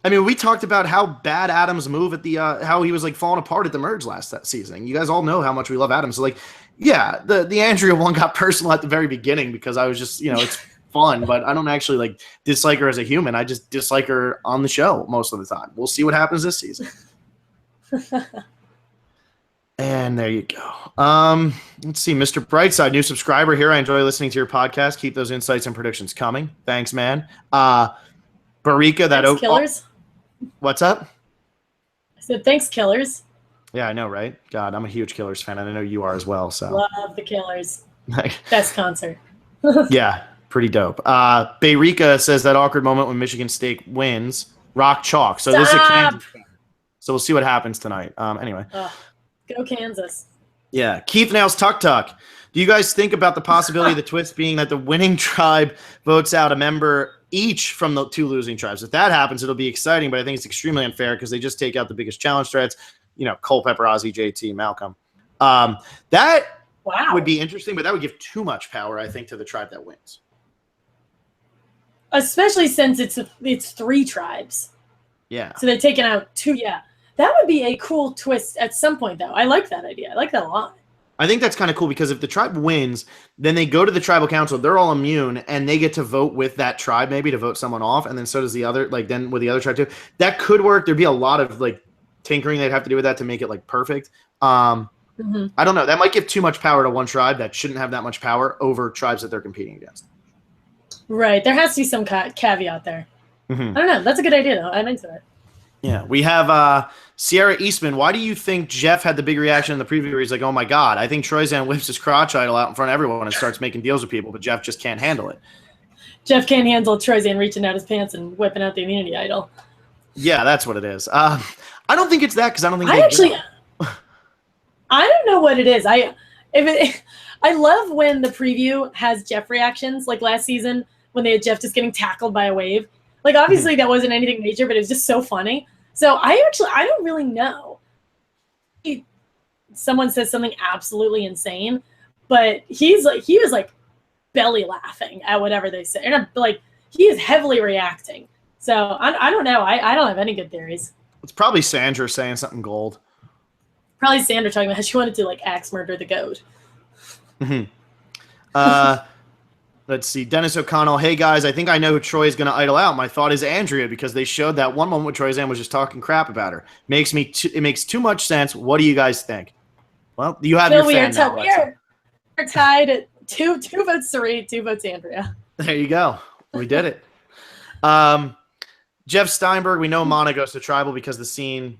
I mean, we talked about how bad Adam's move at the how he was like falling apart at the merge that season. You guys all know how much we love Adam. So like, yeah, the Andrea one got personal at the very beginning because I was just, it's fun, but I don't actually like dislike her as a human. I just dislike her on the show most of the time. We'll see what happens this season. And there you go. Let's see, Mr. Brightside, new subscriber here. I enjoy listening to your podcast. Keep those insights and predictions coming. Thanks, man. Barika, that thanks, Killers. What's up? I said thanks, Killers. Yeah, I know, right? God, I'm a huge Killers fan, and I know you are as well. So love the Killers. Best concert. Yeah, pretty dope. Bayrika says that awkward moment when Michigan State wins. Rock chalk. So this is a Kansas fan. So we'll see what happens tonight. Anyway. Go Kansas. Yeah. Keith Nails Tuck Tuck. Do you guys think about the possibility of the twist being that the winning tribe votes out a member each from the 2 losing tribes? If that happens, it'll be exciting, but I think it's extremely unfair because they just take out the biggest challenge threats. Cole, Pepper, Ozzy, JT, Malcolm. That would be interesting, but that would give too much power, I think, to the tribe that wins. especially since it's 3 tribes. Yeah. So they're taking out 2. Yeah, that would be a cool twist at some point, though. I like that idea. I like that a lot. I think that's kind of cool because if the tribe wins, then they go to the tribal council. They're all immune, and they get to vote with that tribe, maybe to vote someone off, and then so does the other. Like then with the other tribe too, that could work. There'd be a lot of like tinkering they'd have to do with that to make it like perfect. I don't know. That might give too much power to one tribe that shouldn't have that much power over tribes that they're competing against. Right. There has to be some caveat there. I don't know. That's a good idea, though. I'm into it. Yeah, we have Sierra Eastman. Why do you think Jeff had the big reaction in the preview where he's like, oh, my God, I think Troyzan whips his crotch idol out in front of everyone and starts making deals with people, but Jeff just can't handle it. Jeff can't handle Troyzan reaching out his pants and whipping out the immunity idol. Yeah, that's what it is. I don't think it's that because I don't think I don't know what it is. I love when the preview has Jeff reactions, like last season when they had Jeff just getting tackled by a wave. Like, obviously, that wasn't anything major, but it was just so funny. So I don't really know. Someone says something absolutely insane, but he was like belly laughing at whatever they say. And like, he is heavily reacting. So I don't know. I don't have any good theories. It's probably Sandra saying something gold. Probably Sandra talking about how she wanted to like axe murder the goat. Let's see. Dennis O'Connell. Hey, guys, I think I know who Troy is going to idol out. My thought is Andrea because they showed that one moment where Troyzan was just talking crap about her. It makes too much sense. What do you guys think? Well, you have your fan now. We're tied at two votes to Reed, 2 votes Andrea. There you go. We did it. Jeff Steinberg. We know Mana goes to Tribal because the scene.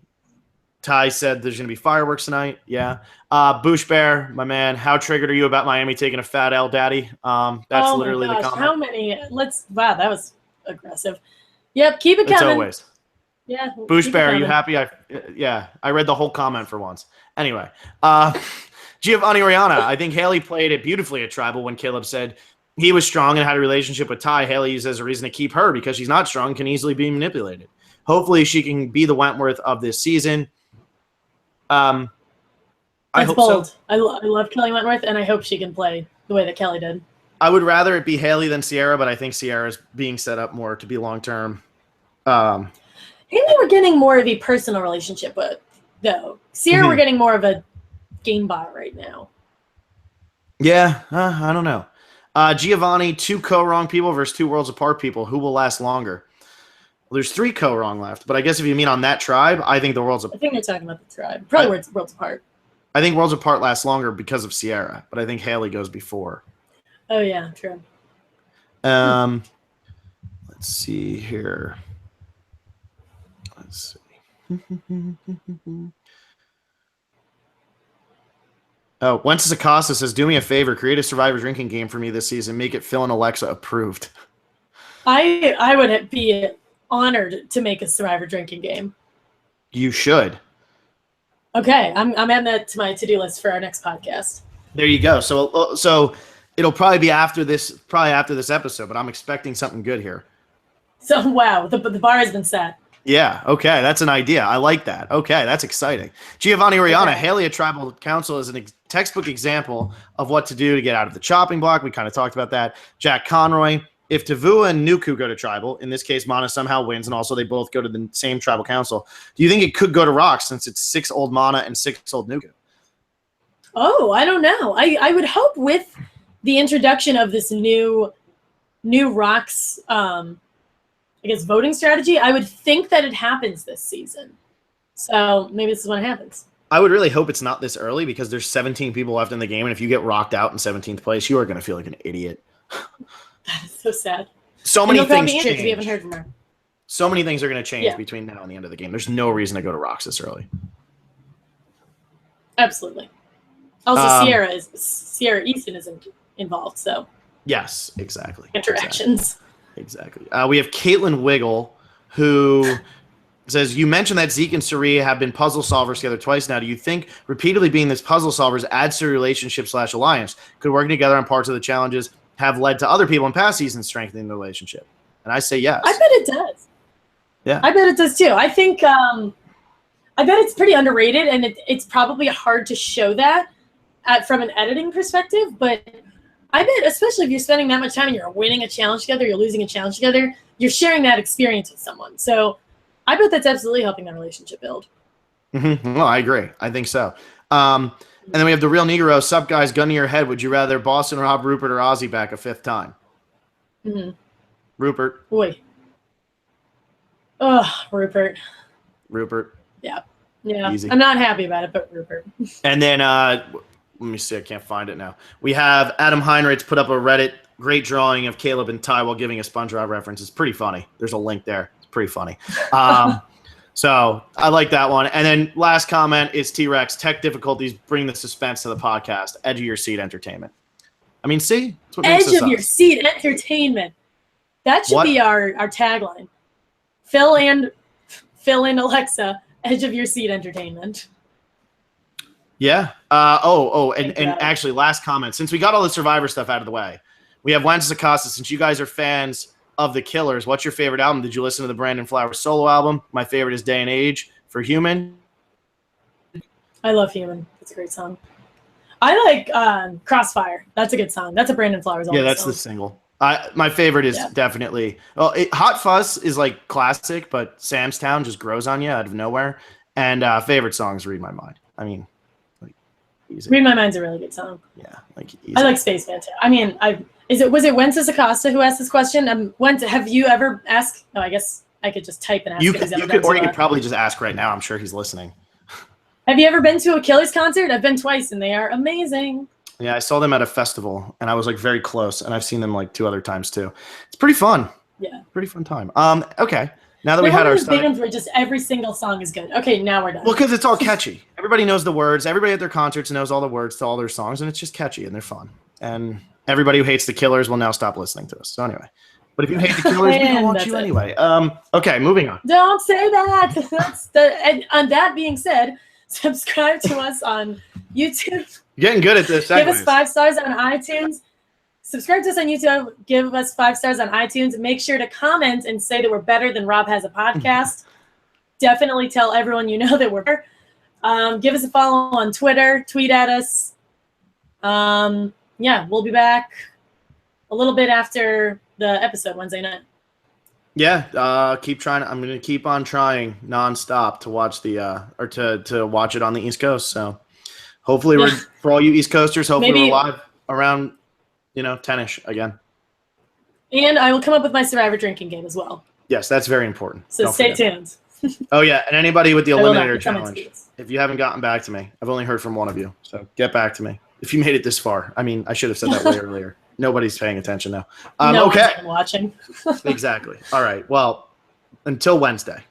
Ty said there's going to be fireworks tonight. Yeah. Boosh Bear, my man, how triggered are you about Miami taking a fat L, daddy? That's literally the comment. How many? Wow, that was aggressive. Yep, keep it coming. Always. Yeah. Boosh Bear, are you happy? I read the whole comment for once. Anyway, Giovanni Rihanna, I think Haley played it beautifully at Tribal when Caleb said he was strong and had a relationship with Ty. Haley used as a reason to keep her because she's not strong, can easily be manipulated. Hopefully she can be the Wentworth of this season. That's bold. So. I love Kelly Wentworth, and I hope she can play the way that Kelly did. I would rather it be Haley than Sierra, but I think Sierra is being set up more to be long-term. Haley we're getting more of a personal relationship with, though. Sierra we're getting more of a game bot right now. Yeah, I don't know. Giovanni, 2 co-wrong people versus 2 worlds apart people. Who will last longer? Well, there's 3 co-wrong left, but I guess if you mean on that tribe, I think the worlds apart. I think they're talking about the tribe. Probably worlds apart. I think worlds apart lasts longer because of Sierra, but I think Haley goes before. Oh yeah, true. Let's see here. Let's see. Oh, Wences Acosta says, do me a favor, create a Survivor drinking game for me this season. Make it Phil and Alexa approved. I would be honored to make a Survivor drinking game. You should. Okay, I'm adding that to my to-do list for our next podcast. There you go. So it'll probably be after this episode, but I'm expecting something good here. So wow, the bar has been set. Yeah, okay, that's an idea. I like that. Okay, that's exciting. Giovanni Oriana, okay. Haley at Tribal Council is a textbook example of what to do to get out of the chopping block. We kind of talked about that. Jack Conroy, if Tavua and Nuku go to Tribal, in this case, Mana somehow wins, and also they both go to the same Tribal Council, do you think it could go to Rocks since it's 6 old Mana and 6 old Nuku? Oh, I don't know. I would hope with the introduction of this new Rocks, I guess, voting strategy, I would think that it happens this season. So maybe this is when it happens. I would really hope it's not this early because there's 17 people left in the game, and if you get rocked out in 17th place, you are going to feel like an idiot. That is so sad. So many things change. We haven't heard from her. So many things are going to change between now and the end of the game. There's no reason to go to Rocks this early. Absolutely. Also, Sierra Easton isn't involved, so. Yes, exactly. Interactions. Exactly. We have Caitlin Wiggle, who says, you mentioned that Zeke and Saria have been puzzle solvers together twice now. Do you think repeatedly being this puzzle solvers adds to your relationship/alliance? Could working together on parts of the challenges have led to other people in past seasons strengthening the relationship? And I say yes. I bet it does. Yeah. I bet it does too. I think I bet it's pretty underrated, and it's probably hard to show that from an editing perspective, but I bet, especially if you're spending that much time and you're winning a challenge together, you're losing a challenge together, you're sharing that experience with someone. So I bet that's absolutely helping that relationship build. Mm-hmm. Well, I agree. I think so. And then we have the real Negro. Sup, guys? Gun to your head. Would you rather Boston rob Rupert or Ozzy back a fifth time? Mm-hmm. Rupert. Boy. Oh, Rupert. Rupert. Yeah. Yeah. Easy. I'm not happy about it, but Rupert. And then let me see. I can't find it now. We have Adam Heinrichs put up a Reddit great drawing of Caleb and Ty while giving a SpongeBob reference. It's pretty funny. There's a link there. It's pretty funny. So I like that one. And then last comment is T-Rex. Tech difficulties bring the suspense to the podcast. Edge of your seat entertainment. I mean, see? That's what makes Edge this of your seat entertainment. That should be our tagline. Phil and Alexa, edge of your seat entertainment. Yeah. And actually, last comment. Since we got all the Survivor stuff out of the way, we have Wences Acosta. Since you guys are fans of the Killers, what's your favorite album? Did you listen to the Brandon Flowers solo album? My favorite is Day and Age. For Human. I love Human. It's a great song. I like Crossfire. That's a good song. That's a Brandon Flowers album. Yeah, that's song. the single. My favorite is definitely Hot Fuss is like classic, but Sam's Town just grows on you out of nowhere. And favorite songs, Read My Mind. I mean, like easy. Read My Mind's a really good song. Yeah, like easy. I like Spaceman too. I mean, was it Wences Acosta who asked this question? Have you ever asked? Oh, I guess I could just type and ask. You could probably just ask right now. I'm sure he's listening. Have you ever been to a Killers concert? I've been twice, and they are amazing. Yeah, I saw them at a festival, and I was like very close, and I've seen them like 2 other times too. It's pretty fun. Yeah, pretty fun time. Okay, now that we had our bands where just every single song is good. Okay, now we're done. Well, because it's all catchy. Everybody knows the words. Everybody at their concerts knows all the words to all their songs, and it's just catchy and they're fun. And everybody who hates the Killers will now stop listening to us. So anyway, but if you hate the Killers, we don't want you anyway. Okay, moving on. Don't say that. And that being said, subscribe to us on YouTube. You're getting good at this. Give us 5 stars on iTunes. Subscribe to us on YouTube. Give us 5 stars on iTunes. Make sure to comment and say that we're better than Rob Has a Podcast. Definitely tell everyone you know that we're better. Give us a follow on Twitter. Tweet at us. We'll be back a little bit after the episode Wednesday night. Yeah, keep trying. I'm going to keep on trying nonstop to watch to watch it on the East Coast. So hopefully we're for all you East Coasters. Hopefully we're live around 10ish again. And I will come up with my Survivor drinking game as well. Yes, that's very important. So stay tuned. Oh yeah, and anybody with the Eliminator challenge, if you haven't gotten back to me, I've only heard from one of you. So get back to me if you made it this far. I mean, I should have said that way earlier. Nobody's paying attention now. No okay. one's watching. Exactly. All right. Well, until Wednesday.